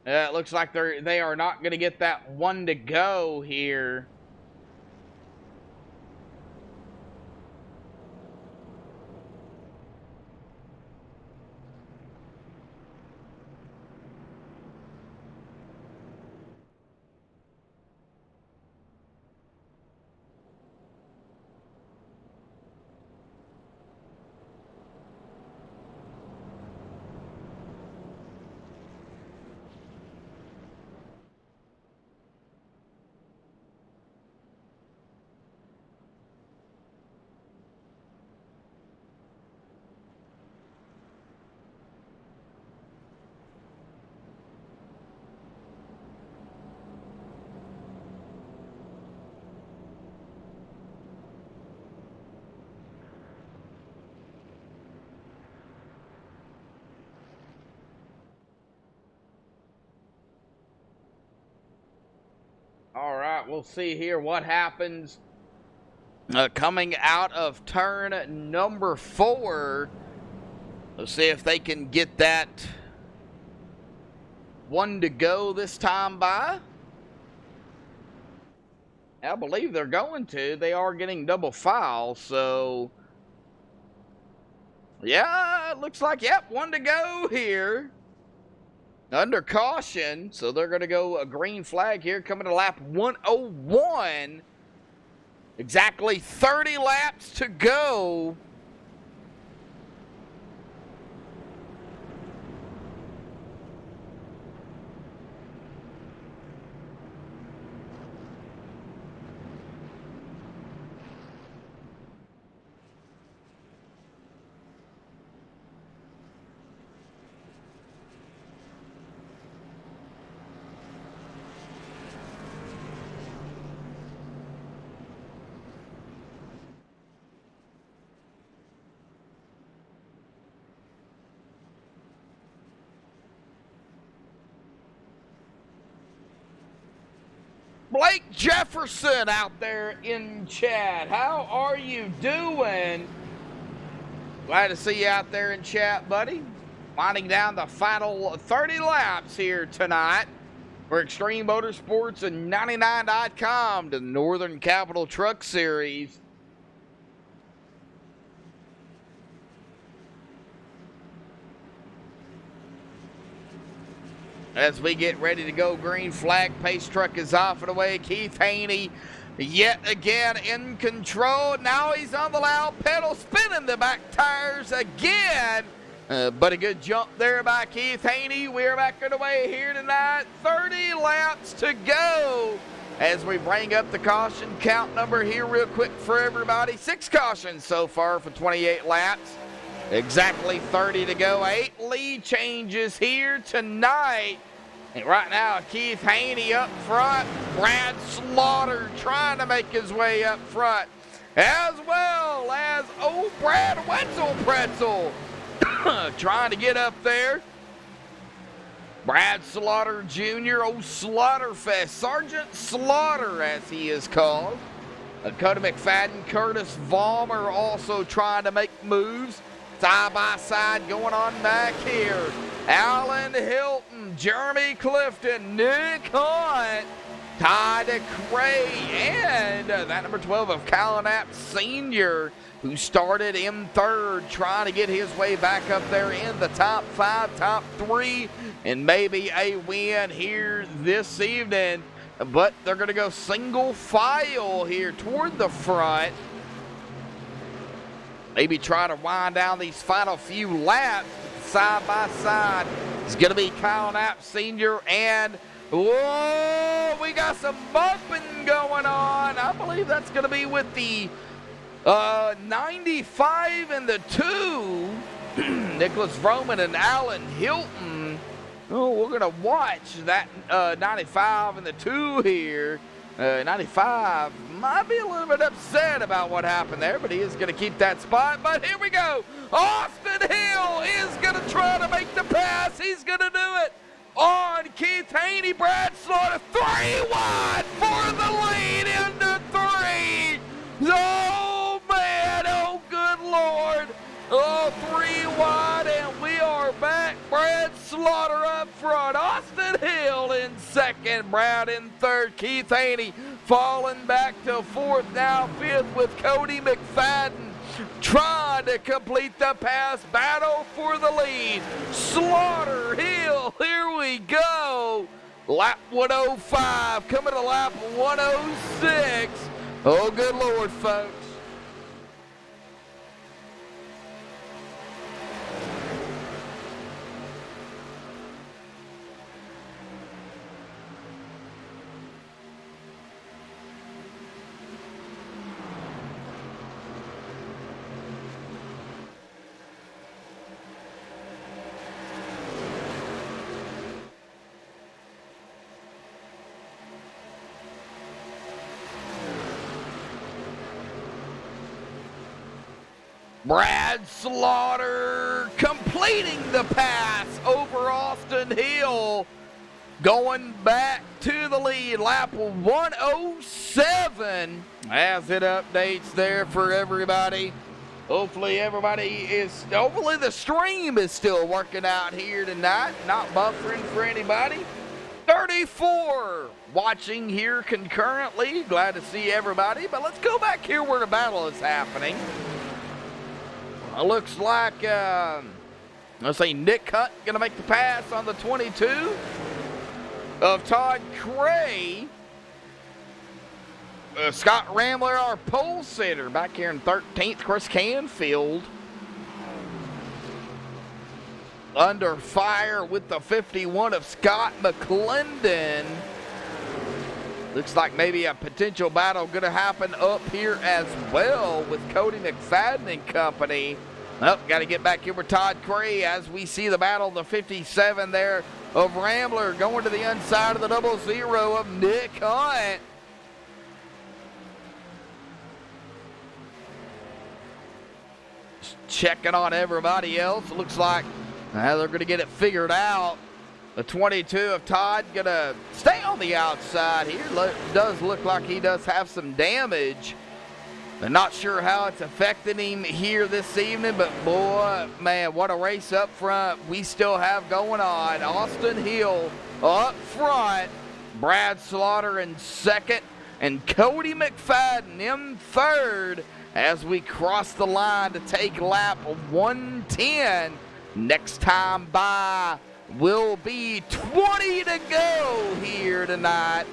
It looks like they are not going to get that one to go here. All right, we'll see here what happens coming out of turn number 4. Let's see if they can get that one to go this time by. I believe they're going to. They are getting double file, so yeah, it looks like, yep, one to go here. Under caution, so they're going to go a green flag here, coming to lap 101. Exactly 30 laps to go. Blake Jefferson out there in chat. How are you doing? Glad to see you out there in chat, buddy. Winding down the final 30 laps here tonight for Extreme Motorsports and 99.com to the Northern Capital Truck Series. As we get ready to go, green flag, pace truck is off and away. Keith Haney yet again in control. Now he's on the loud pedal, spinning the back tires again. But a good jump there by Keith Haney. We're back underway here tonight. 30 laps to go as we bring up the caution count number here real quick for everybody. 6 cautions so far for 28 laps. Exactly 30 to go. 8 lead changes here tonight. And right now, Keith Haney up front. Brad Slaughter trying to make his way up front. As well as Brad Wetzel trying to get up there. Brad Slaughter Jr., Slaughterfest. Sergeant Slaughter, as he is called. Dakota McFadden, Curtis Vollmer also trying to make moves. Side by side going on back here. Alan Hilton, Jeremy Clifton, Nick Hunt, Ty DeCray, and that number 12 of Calinap Sr., who started in 3rd, trying to get his way back up there in the top 5, top 3, and maybe a win here this evening. but they're going to go single file here toward the front. Maybe try to wind down these final few laps side by side. It's going to be Kyle Knapp Sr. and, whoa, we got some bumping going on. I believe that's going to be with the 95 and the 2, Nicholas Vroman and Alan Hilton. Oh, we're going to watch that 95 and the 2 here. 95 might be a little bit upset about what happened there, but he is going to keep that spot. But here we go. Austin Hill is going to try to make the pass. He's going to do it on Keith Haney. Brad Slaughter 3 wide for the lead into 3. Oh, man. Oh, good Lord. Oh, 3 wide, and we are back. Brad Slaughter up front. Austin Hill in second. Brad in third. Keith Haney falling back to fourth. Now fifth with Cody McFadden trying to complete the pass. Battle for the lead. Slaughter, Hill, here we go. Lap 105 coming to lap 106. Oh, good Lord, folks. Brad Slaughter completing the pass over Austin Hill, going back to the lead. Lap 107 as it updates there for everybody. Hopefully the stream is still working out here tonight, not buffering for anybody. 34 watching here concurrently. Glad to see everybody, but let's go back here where the battle is happening. Looks like, let's say Nick Hunt going to make the pass on the 22 of Todd Cray. Scott Rambler, our pole sitter, back here in 13th. Chris Canfield under fire with the 51 of Scott McClendon. Looks like maybe a potential battle going to happen up here as well with Cody McFadden and company. Oh, got to get back here with Todd Cray as we see the battle, the 57 there of Rambler going to the inside of the 00 of Nick Hunt. Just checking on everybody else. It looks like they're going to get it figured out. The 22 of Todd going to stay on the outside here. Does look like he does have some damage. I'm not sure how it's affecting him here this evening, but boy, man, what a race up front we still have going on. Austin Hill up front. Brad Slaughter in second. And Cody McFadden in third as we cross the line to take lap 110. Next time by will be 20 to go here tonight.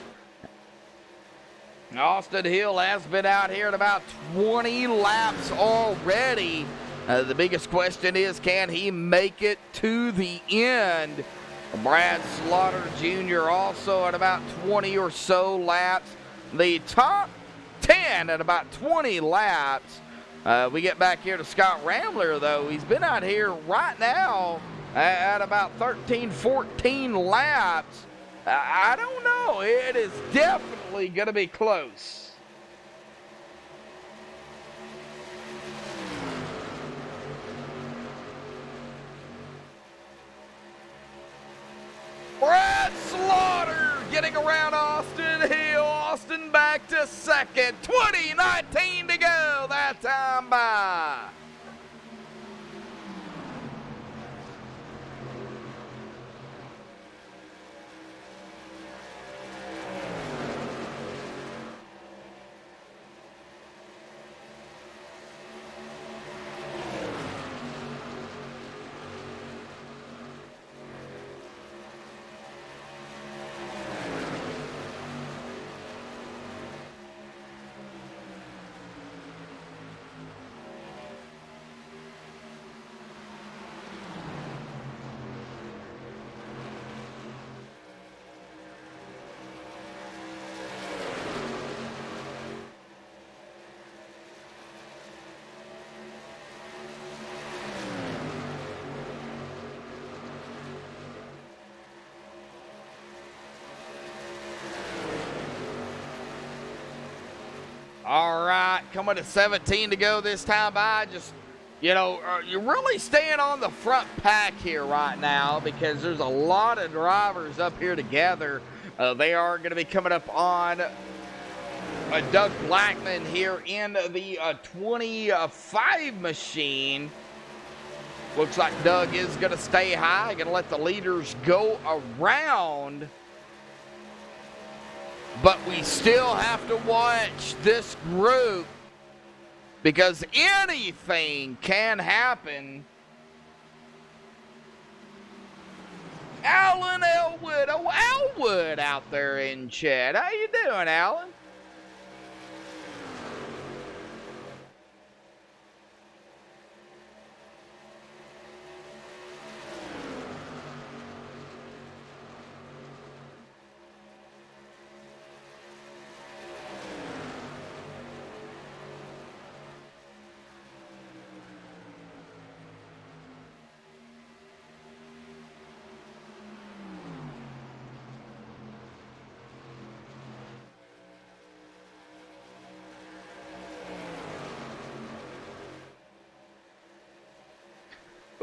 Austin Hill has been out here at about 20 laps already. The biggest question is, can he make it to the end? Brad Slaughter Jr. also at about 20 or so laps. The top 10 at about 20 laps. We get back here to Scott Rambler, though. He's been out here right now at about 13, 14 laps. I don't know. It is definitely going to be close. Brad Slaughter getting around Austin Hill. Austin back to second. 20:19 to go. That time by. coming to 17 to go this time by. Just, you're really staying on the front pack here right now because there's a lot of drivers up here together. They are going to be coming up on Doug Blackman here in the 25 machine. Looks like Doug is going to stay high, going to let the leaders go around. But we still have to watch this group because anything can happen. Alan Elwood, Elwood out there in chat. How you doing, Alan?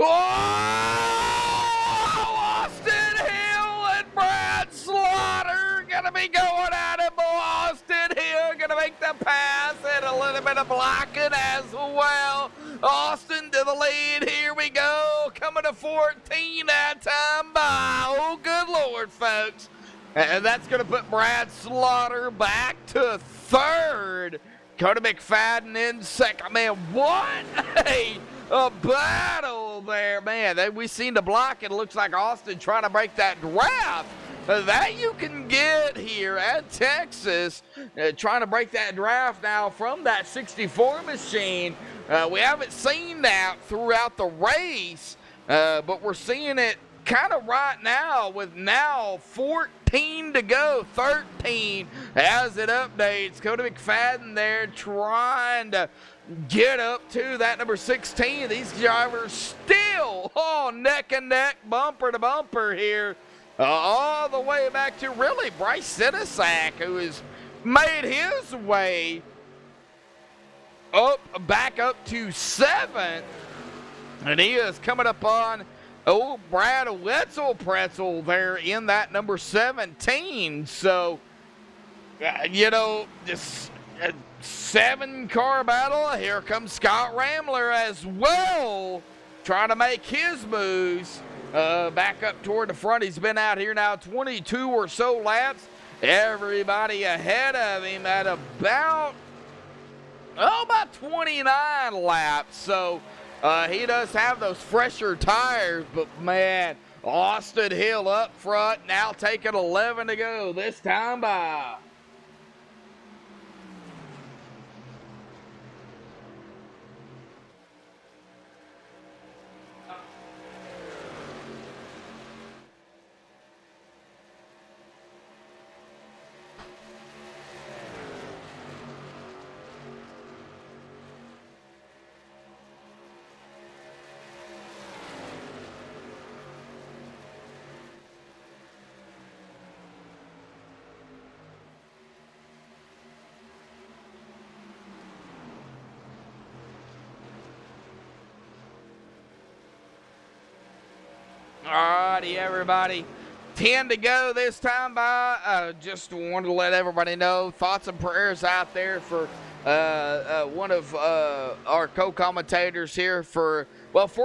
Oh, Austin Hill and Brad Slaughter gonna be going at it. Austin Hill gonna make the pass and a little bit of blocking as well. Austin to the lead. Here we go. Coming to 14 that time by. Oh, good Lord, folks. And that's gonna put Brad Slaughter back to third. Cody McFadden in second. Man, what a battle there, man. We seen the block. It looks like Austin trying to break that draft that you can get here at Texas. Trying to break that draft now from that 64 machine. We haven't seen that throughout the race, but we're seeing it kind of right now with now 14 to go, 13 as it updates. Cody McFadden there trying to get up to that number 16. These drivers still neck and neck, bumper to bumper here, all the way back to really Bryce Sinisak, who has made his way back up to 7th, and he is coming up on Brad Wetzel there in that number 17. So, this 7-car battle. Here comes Scott Ramler as well, trying to make his moves back up toward the front. He's been out here now 22 or so laps. Everybody ahead of him at about 29 laps. So, he does have those fresher tires, but man, Austin Hill up front, now taking 11 to go this time by. Alrighty, everybody. 10 to go this time by. Just wanted to let everybody know, thoughts and prayers out there for one of our co-commentators here for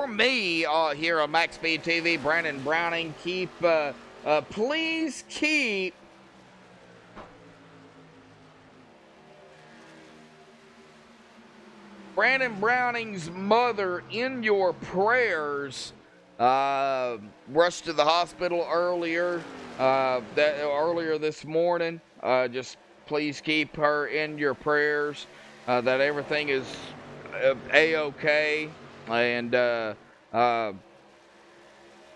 me here on MaxSpeedTV, Brandon Browning. Please keep Brandon Browning's mother in your prayers. Rushed to the hospital earlier this morning. Just please keep her in your prayers, that everything is a-okay, and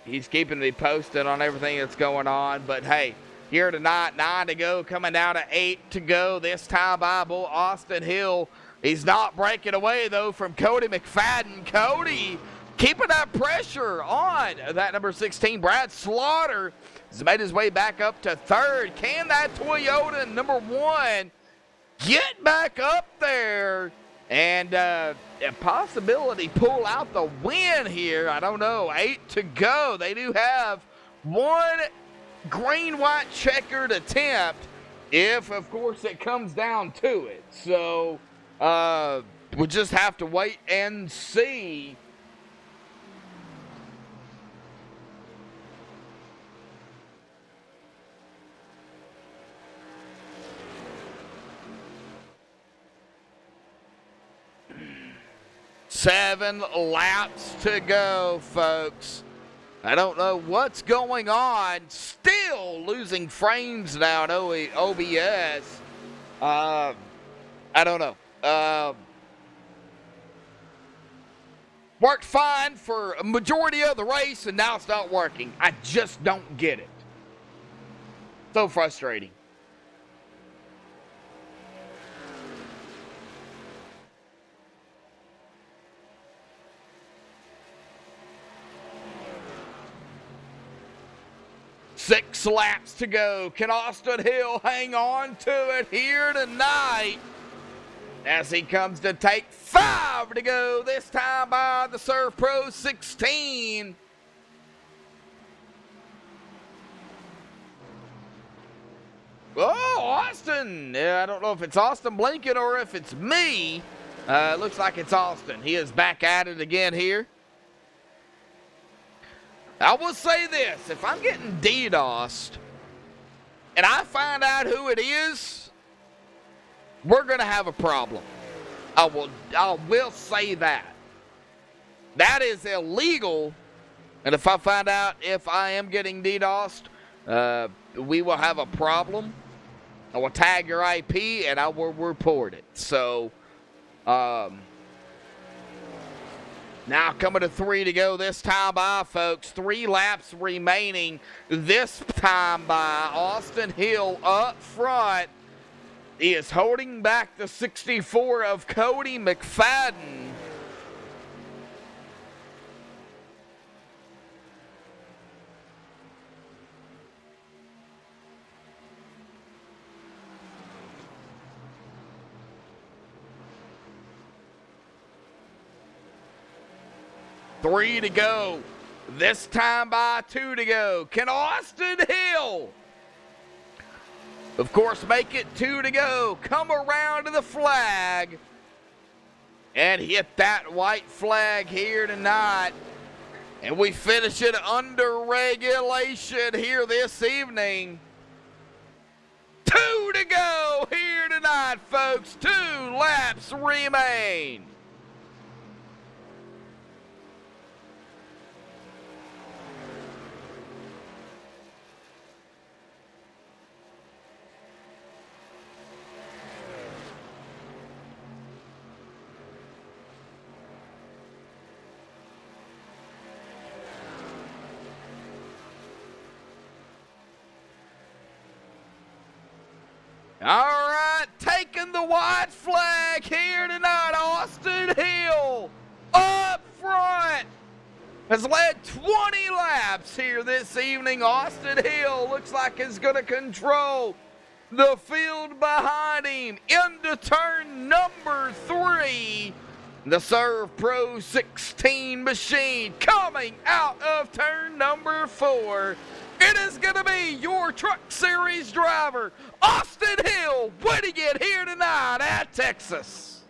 he's keeping me posted on everything that's going on. But hey, here tonight, 9 to go, coming down to 8 to go this time by Austin Hill. He's not breaking away though from Cody McFadden. Cody keeping that pressure on that number 16. Brad Slaughter has made his way back up to 3rd. Can that Toyota number 1 get back up there and a possibility pull out the win here. I don't know. 8 to go. They do have one green-white checkered attempt if, of course, it comes down to it. So we'll just have to wait and see. Seven laps to go, folks. I don't know what's going on. Still losing frames now in OBS. I don't know. Worked fine for a majority of the race, and now it's not working. I just don't get it. So frustrating. Six laps to go. Can Austin Hill hang on to it here tonight as he comes to take 5 to go, this time by the Surf Pro 16. Oh, Austin. Yeah, I don't know if it's Austin blinking or if it's me. Looks like it's Austin. He is back at it again here. I will say this, if I'm getting DDoSed and I find out who it is, we're going to have a problem. I will say that. That is illegal, and if I find out if I am getting DDoSed, we will have a problem. I will tag your IP and I will report it. So, now coming to 3 to go this time by, folks. 3 laps remaining this time by. Austin Hill up front. He is holding back the 64 of Cody McFadden. Three to go. This time by 2 to go. Can Austin Hill, of course, make it 2 to go? Come around to the flag and hit that white flag here tonight. And we finish it under regulation here this evening. 2 to go here tonight, folks. 2 laps remain. All right, taking the white flag here tonight. Austin Hill up front has led 20 laps here this evening. Austin Hill looks like he's going to control the field behind him into turn number 3. The Surf Pro 16 machine coming out of turn number 4. It is going to be your Truck Series driver, Austin Hill, winning it here tonight at Texas.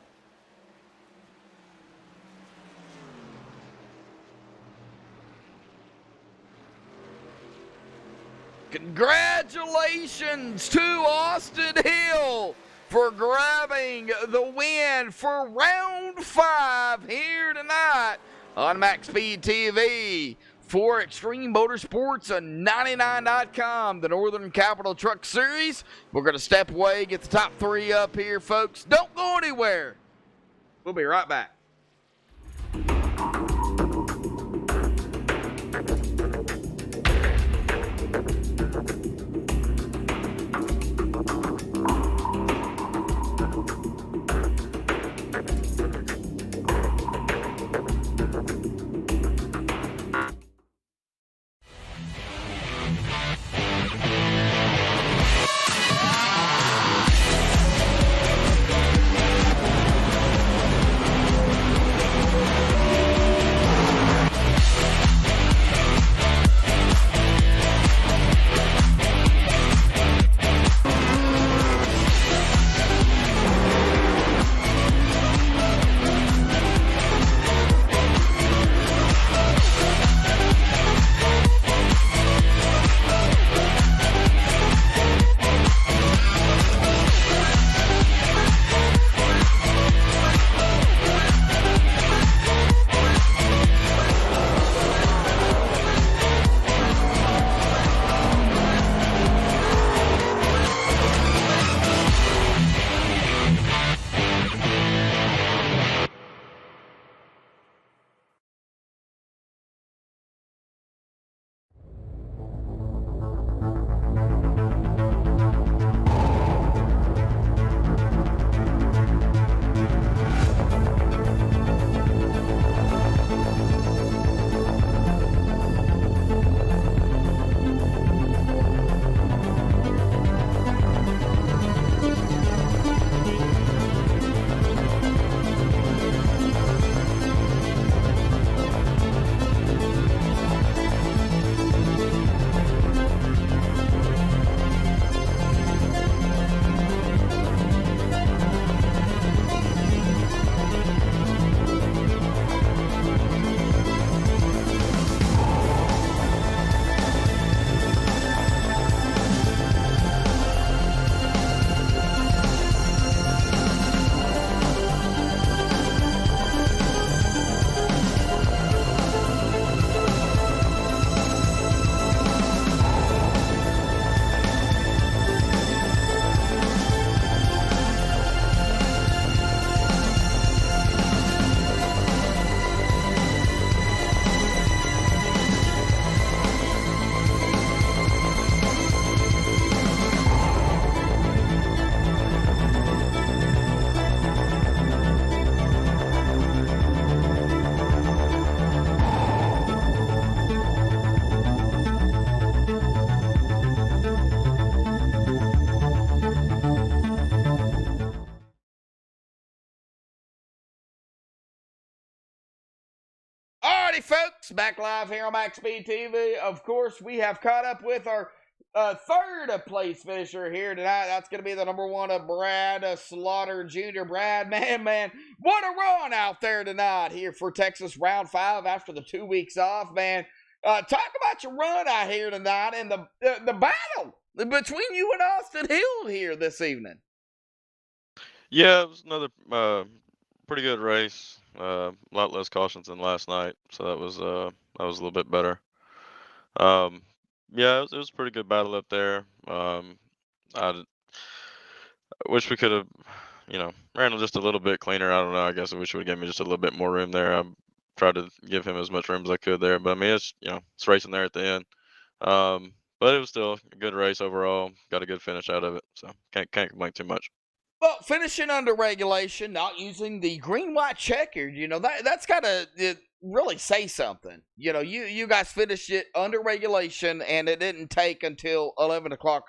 Congratulations to Austin Hill for grabbing the win for round 5 here tonight on MaxSpeedTV. For Extreme Motorsports and 99.com, the Northern Capital Truck Series. We're going to step away, get the top 3 up here, folks. Don't go anywhere. We'll be right back. Howdy, folks. Back live here on MaxSpeedTV. Of course, we have caught up with our third place finisher here tonight. That's going to be the number one of Brad Slaughter Jr. Brad, man, what a run out there tonight here for Texas Round 5 after the 2 weeks off, man. Talk about your run out here tonight and the battle between you and Austin Hill here this evening. Yeah, it was another pretty good race. A lot less cautions than last night, so that was a little bit better. Yeah, it was a pretty good battle up there. I wish we could have, ran just a little bit cleaner. I don't know. I guess I wish we would give me just a little bit more room there. I tried to give him as much room as I could there, but I mean, it's racing there at the end. But it was still a good race overall. Got a good finish out of it, so can't complain too much. Well, finishing under regulation, not using the green-white checkered, that's got to really say something. You guys finished it under regulation, and it didn't take until 11 o'clock,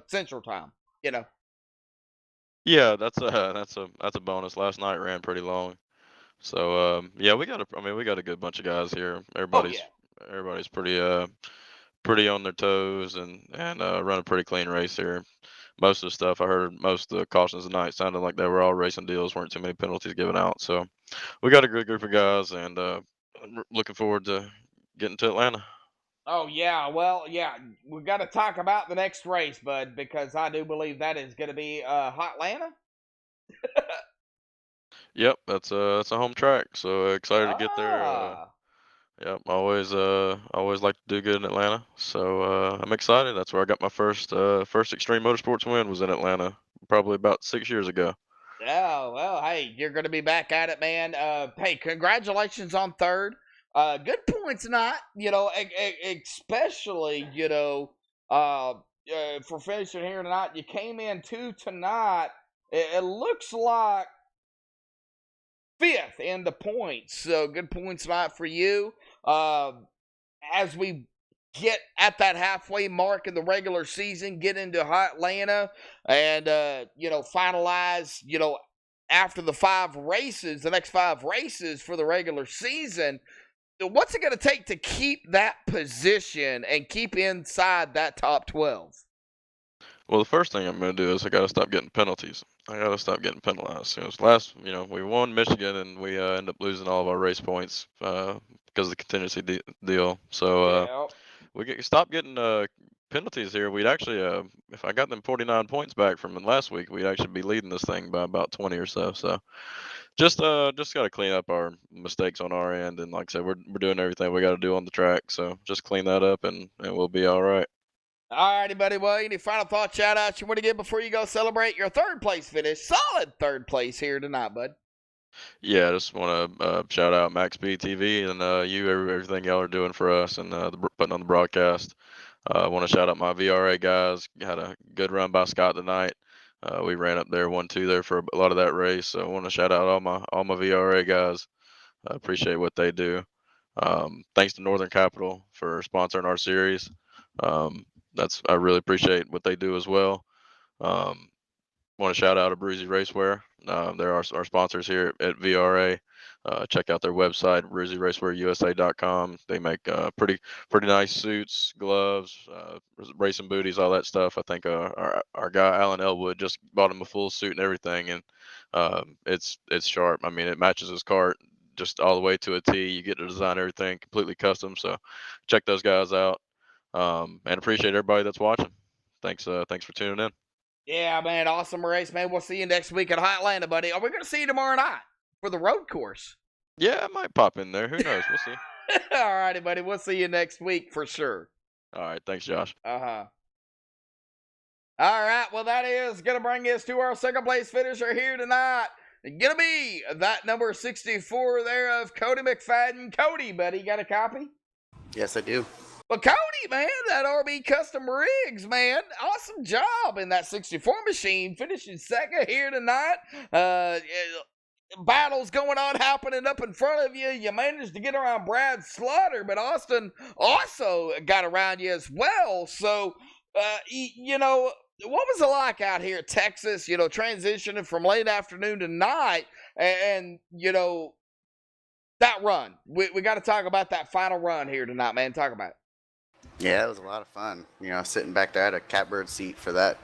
Central Time, Yeah, that's a bonus. Last night ran pretty long, so yeah, we got a good bunch of guys here. Everybody's pretty on their toes and run a pretty clean race here. Most of the stuff I heard, most of the cautions tonight sounded like they were all racing deals, weren't too many penalties given out. So we got a good group of guys, and looking forward to getting to Atlanta. Oh, yeah. Well, yeah, we got to talk about the next race, bud, because I do believe that is going to be Hot Atlanta. Yep, that's a home track, so excited to get there. Yep, always like to do good in Atlanta, so I'm excited. That's where I got my first extreme motorsports win, was in Atlanta, probably about 6 years ago. Yeah, well, hey, you're going to be back at it, man. Hey, congratulations on third. Good points tonight, especially, for finishing here tonight. You came in tonight. It looks like fifth in the points, so good points tonight for you. As we get at that halfway mark in the regular season, get into Hot Atlanta, and finalize, after the next 5 races for the regular season. What's it going to take to keep that position and keep inside that top 12? Well, the first thing I'm going to do is I got to stop getting penalties. I got to stop getting penalized. We won Michigan and we end up losing all of our race points because of the contingency deal. So we stop getting penalties here. We'd actually, if I got them 49 points back from last week, we'd actually be leading this thing by about 20 or so. So just got to clean up our mistakes on our end, and like I said, we're doing everything we got to do on the track. So just clean that up, and we'll be all right. All righty, buddy. Well, any final thoughts, shout-outs you want to give before you go celebrate your third place finish? Solid third place here tonight, bud. Yeah, I just want to shout out MaxSpeedTV and everything y'all are doing for us and putting on the broadcast. I want to shout out my VRA guys. Had a good run by Scott tonight. We ran up there 1-2 there for a lot of that race. So I want to shout out all my VRA guys. I appreciate what they do. Thanks to Northern Capital for sponsoring our series. I really appreciate what they do as well. Want to shout out to Bruzy Racewear. They're our sponsors here at VRA. Check out their website, bruzyracewearusa.com. They make pretty nice suits, gloves, racing booties, all that stuff. I think our guy Alan Elwood just bought him a full suit and everything, and it's sharp. I mean, it matches his cart just all the way to a T. You get to design everything completely custom. So check those guys out, and appreciate everybody that's watching. Thanks for tuning in. Yeah, man, awesome race, man. We'll see you next week at Hot Atlanta, buddy. Are we going to see you tomorrow night for the road course? Yeah, I might pop in there. Who knows? We'll see. All righty, buddy. We'll see you next week for sure. All right. Thanks, Josh. All right. Well, that is going to bring us to our second place finisher here tonight. Going to be that number 64 there of Cody McFadden. Cody, buddy, got a copy? Yes, I do. Well, Cody, man, that RB Custom Rigs, man, awesome job in that 64 machine, finishing second here tonight. Battles going on, happening up in front of you. You managed to get around Brad Slaughter, but Austin also got around you as well. So, what was it like out here at Texas, transitioning from late afternoon to night and that run. We got to talk about that final run here tonight, man. Talk about it. Yeah, it was a lot of fun. Sitting back there, I had a catbird seat for that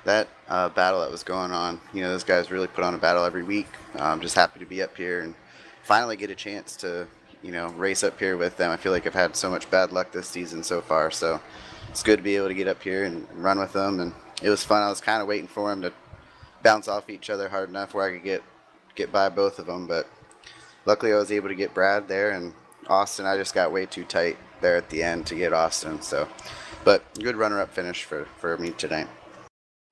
battle that was going on. Those guys really put on a battle every week. I'm just happy to be up here and finally get a chance to, race up here with them. I feel like I've had so much bad luck this season so far, so it's good to be able to get up here and run with them. And it was fun. I was kind of waiting for them to bounce off each other hard enough where I could get by both of them, but luckily I was able to get Brad there, and Austin, I just got way too tight there at the end to get Austin. So, but good runner-up finish for me tonight.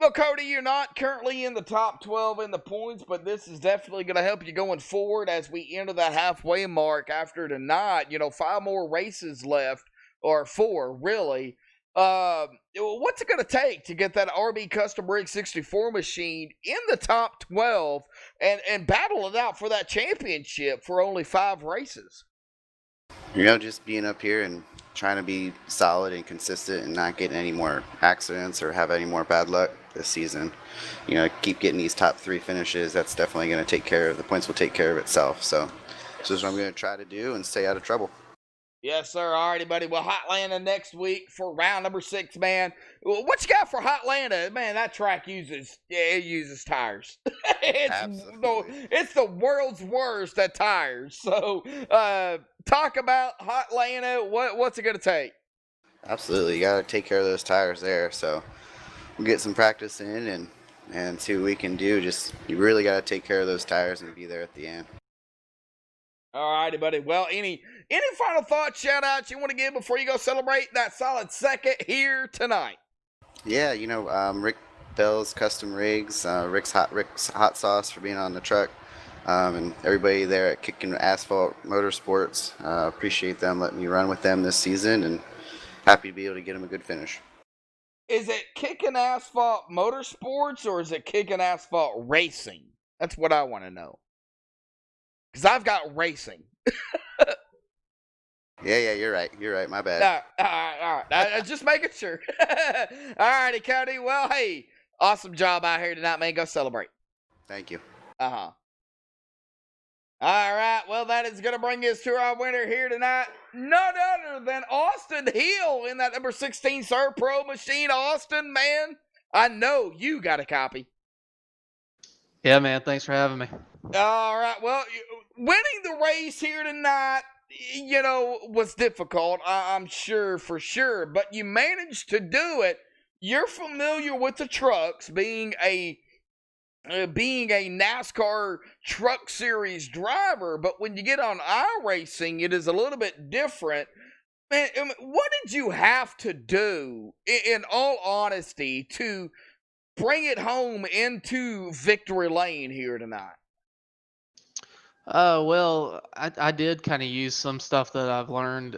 Well, Cody, you're not currently in the top 12 in the points, but this is definitely going to help you going forward as we enter that halfway mark after tonight. 5 more races left, or 4, really. What's it going to take to get that RB Custom Rig 64 machine in the top 12 and battle it out for that championship for only 5 races? Just being up here and trying to be solid and consistent and not getting any more accidents or have any more bad luck this season. Keep getting these top 3 finishes. That's definitely going to take care of, the points will take care of itself. So this is what I'm going to try to do and stay out of trouble. Yes, sir. Alrighty, buddy. Well, Hotlanta next week for round number 6, man. What you got for Hotlanta? Man, that track uses tires. It's the world's worst at tires. So, talk about Hotlanta. What's it going to take? Absolutely. You got to take care of those tires there. So we'll get some practice in and see what we can do. You really got to take care of those tires and be there at the end. All righty, buddy. Well, any final thoughts, shout-outs you want to give before you go celebrate that solid second here tonight? Yeah, Rick Bell's Custom Rigs, Rick's Hot Sauce for being on the truck, and everybody there at Kicking Asphalt Motorsports. Appreciate them letting me run with them this season, and happy to be able to get them a good finish. Is it Kicking Asphalt Motorsports or is it Kicking Asphalt Racing? That's what I want to know. Because I've got racing. Yeah, you're right. My bad. All right. Just making sure. All righty, Cody. Well, hey, awesome job out here tonight, man. Go celebrate. Thank you. Uh-huh. All right. Well, that is going to bring us to our winner here tonight. None other than Austin Hill in that number 16 Serve Pro machine. Austin, man, I know you got a copy. Yeah, man. Thanks for having me. All right. Well, winning the race here tonight, was difficult, I'm sure, for sure. But you managed to do it. You're familiar with the trucks, being a NASCAR Truck Series driver. But when you get on iRacing, it is a little bit different. Man, what did you have to do, in all honesty, to bring it home into victory lane here tonight? Well, I did kind of use some stuff that I've learned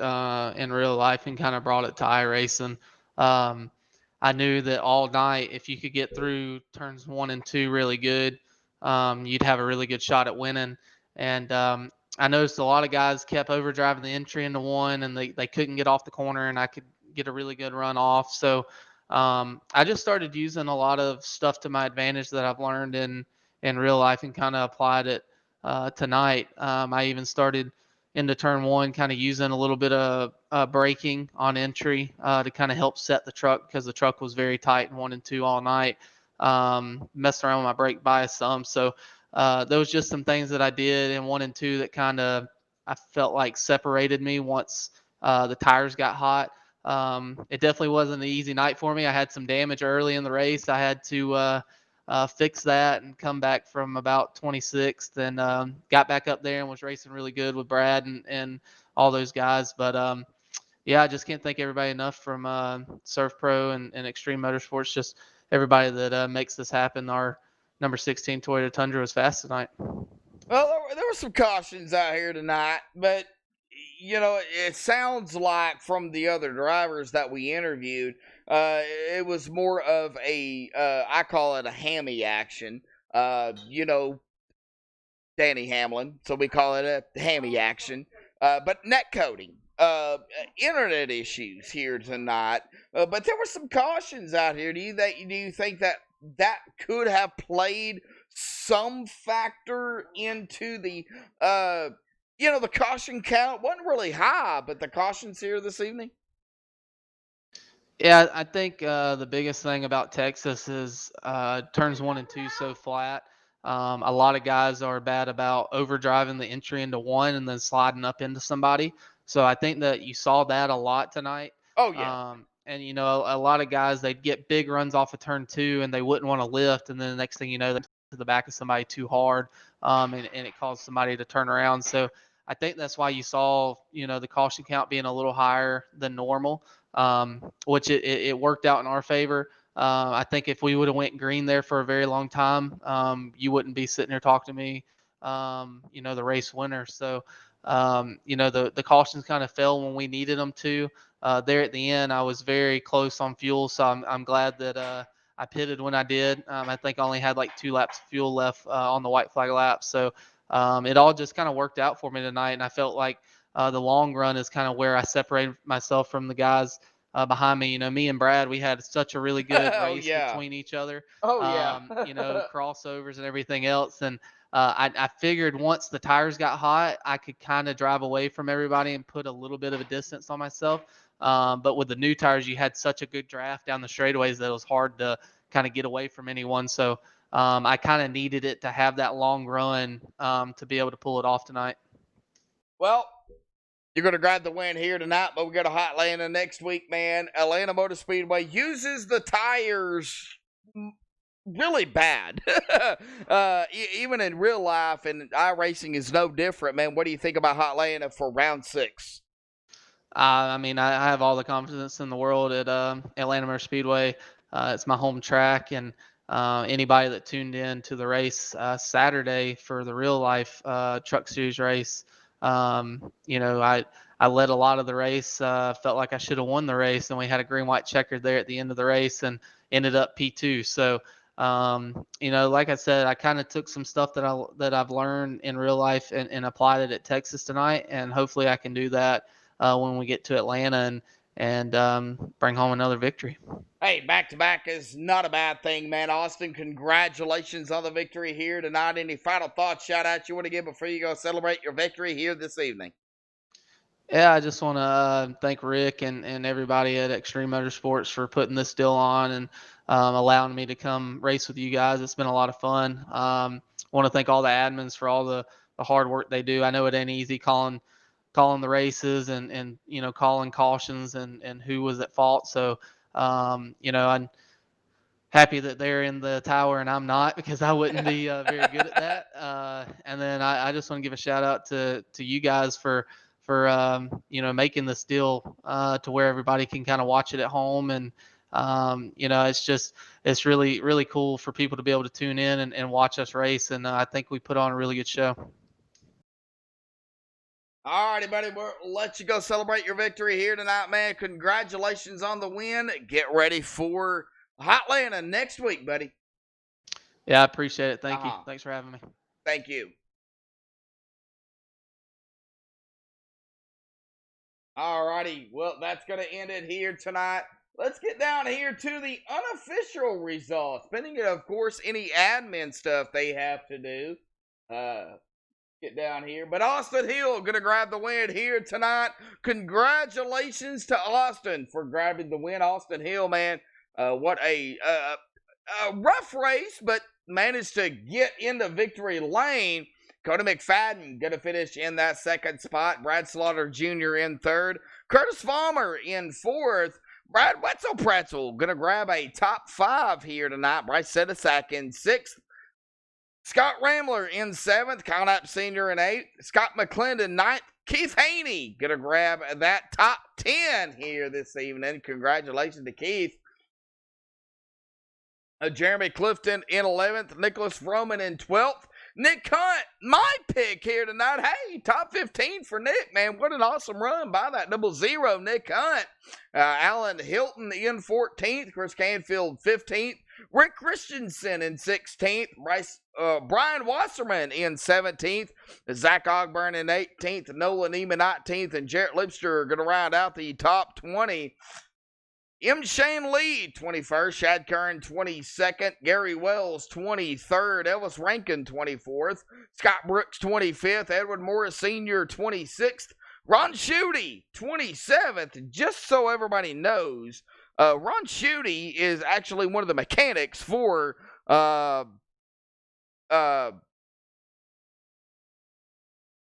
in real life and kind of brought it to iRacing. I knew that all night, if you could get through turns 1 and 2 really good, you'd have a really good shot at winning. And I noticed a lot of guys kept overdriving the entry into 1, and they couldn't get off the corner, and I could get a really good run off. So I just started using a lot of stuff to my advantage that I've learned in real life and kind of applied it tonight. I even started into turn 1 kind of using a little bit of braking on entry to kind of help set the truck, because the truck was very tight in 1 and 2 all night. Messed around with my brake bias some. So there was just some things that I did in 1 and 2 that kind of, I felt like, separated me once the tires got hot. It definitely wasn't an easy night for me. I had some damage early in the race. I had to fix that and come back from about 26th, and got back up there and was racing really good with Brad and all those guys. But yeah, I just can't thank everybody enough from Surf Pro and Extreme Motorsports, just everybody that makes this happen. Our number 16 Toyota Tundra was fast tonight. Well, there were some cautions out here tonight, but it sounds like from the other drivers that we interviewed, it was more of a, I call it a hammy action. Danny Hamlin, so we call it a hammy action. But net coding, internet issues here tonight. But there were some cautions out here. Do you think that could have played some factor into the the caution count wasn't really high, but the cautions here this evening. Yeah, I think the biggest thing about Texas is turns 1 and 2 so flat. A lot of guys are bad about overdriving the entry into one and then sliding up into somebody. So I think that you saw that a lot tonight. Oh, yeah. And a lot of guys, they'd get big runs off of turn 2 and they wouldn't want to lift, and then the next thing you know, they're to the back of somebody too hard, and it caused somebody to turn around. So I think that's why you saw the caution count being a little higher than normal. Which it worked out in our favor. I think if we would have went green there for a very long time, you wouldn't be sitting here talking to me, the race winner. So, the cautions kind of fell when we needed them to. There at the end, I was very close on fuel, so I'm glad that I pitted when I did. I think I only had like 2 laps of fuel left on the white flag lap. So it all just kind of worked out for me tonight, and I felt like the long run is kind of where I separated myself from the guys behind me. Me and Brad, we had such a really good race between each other. Oh, yeah. Crossovers and everything else. And I figured once the tires got hot, I could kind of drive away from everybody and put a little bit of a distance on myself. But with the new tires, you had such a good draft down the straightaways that it was hard to kind of get away from anyone. So I kind of needed it to have that long run to be able to pull it off tonight. Well, you're going to grab the win here tonight, but we got a hot Atlanta next week, man. Atlanta Motor Speedway uses the tires really bad. Even in real life, and iRacing is no different, man. What do you think about hot Atlanta for round 6? I have all the confidence in the world at Atlanta Motor Speedway. It's my home track, and anybody that tuned in to the race Saturday for the real life Truck Series race, I led a lot of the race, felt like I should have won the race, and we had a green-white checker there at the end of the race and ended up P2. So, like I said, I kind of took some stuff that I've learned in real life and applied it at Texas tonight, and hopefully I can do that when we get to Atlanta and bring home another victory. Hey, back-to-back is not a bad thing, man. Austin, congratulations on the victory here tonight. Any final thoughts, shout-outs you want to give before you go celebrate your victory here this evening? Yeah, I just want to thank Rick and everybody at Extreme Motorsports for putting this deal on and allowing me to come race with you guys. It's been a lot of fun. Want to thank all the admins for all the hard work they do. I know it ain't easy calling the races and calling cautions and who was at fault. So, I'm happy that they're in the tower and I'm not, because I wouldn't be very good at that. And then I just want to give a shout out to you guys for making this deal to where everybody can kind of watch it at home. And, it's really, really cool for people to be able to tune in and watch us race. And I think we put on a really good show. All righty, buddy. We'll let you go celebrate your victory here tonight, man. Congratulations on the win. Get ready for Hotlanta next week, buddy. Yeah, I appreciate it. Thank you. Thanks for having me. Thank you. All righty. Well, that's going to end it here tonight. Let's get down here to the unofficial results. Pending, of course, any admin stuff they have to do. Get down here. But Austin Hill going to grab the win here tonight. Congratulations to Austin for grabbing the win. Austin Hill, man, what a rough race, but managed to get into victory lane. Cody McFadden going to finish in that second spot. Brad Slaughter Jr. in third. Curtis Farmer in fourth. Brad Wetzelpretzel going to grab a top 5 here tonight. Bryce Sedesak in sixth. Scott Ramler in 7th, Kyle Knapp Sr. in 8th, Scott McClendon 9th, Keith Haney going to grab that top 10 here this evening. Congratulations to Keith. Jeremy Clifton in 11th, Nicholas Froman in 12th, Nick Hunt, my pick here tonight. Hey, top 15 for Nick, man. What an awesome run by that 0-0 Nick Hunt. Alan Hilton in 14th, Chris Canfield 15th, Rick Christensen in 16th, Brian Wasserman in 17th, Zach Ogburn in 18th, Nolan Eman 19th, and Jarrett Lipster are going to round out the top 20. M. Shane Lee, 21st. Shad Curran, 22nd. Gary Wells, 23rd. Elvis Rankin, 24th. Scott Brooks, 25th. Edward Morris Sr., 26th. Ron Schutte, 27th. Just so everybody knows, Ron Schutte is actually one of the mechanics for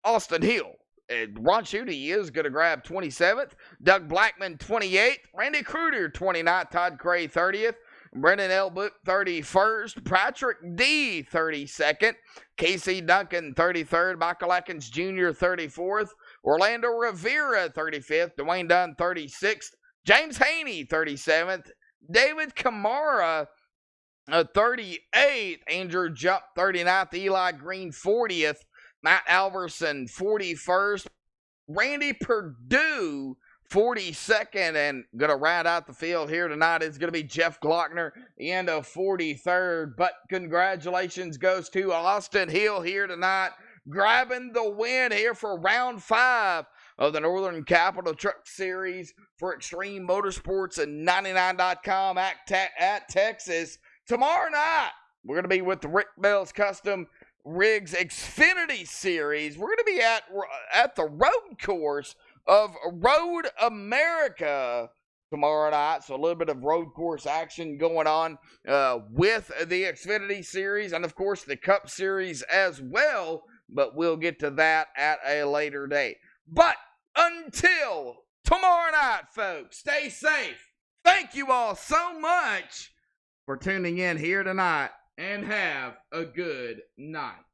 Austin Hill. Ron Schutte is going to grab 27th. Doug Blackman, 28th. Randy Cruder, 29th. Todd Cray, 30th. Brendan Elbert, 31st. Patrick D, 32nd. Casey Duncan, 33rd. Michael Atkins Jr., 34th. Orlando Rivera, 35th. Dwayne Dunn, 36th. James Haney, 37th. David Kamara, 38th. Andrew Jump, 39th. Eli Green, 40th. Matt Alverson, 41st. Randy Perdue, 42nd. And going to round out the field here tonight is going to be Jeff Glockner, the end of 43rd. But congratulations goes to Austin Hill here tonight, grabbing the win here for round 5 of the Northern Capital Truck Series for Extreme Motorsports and 99.com at Texas. Tomorrow night, we're going to be with the Rick Bell's Custom Rigs Xfinity Series. We're going to be at the road course of Road America tomorrow night. So a little bit of road course action going on with the Xfinity Series and, of course, the Cup Series as well. But we'll get to that at a later date. But until tomorrow night, folks, stay safe. Thank you all so much for tuning in here tonight, and have a good night.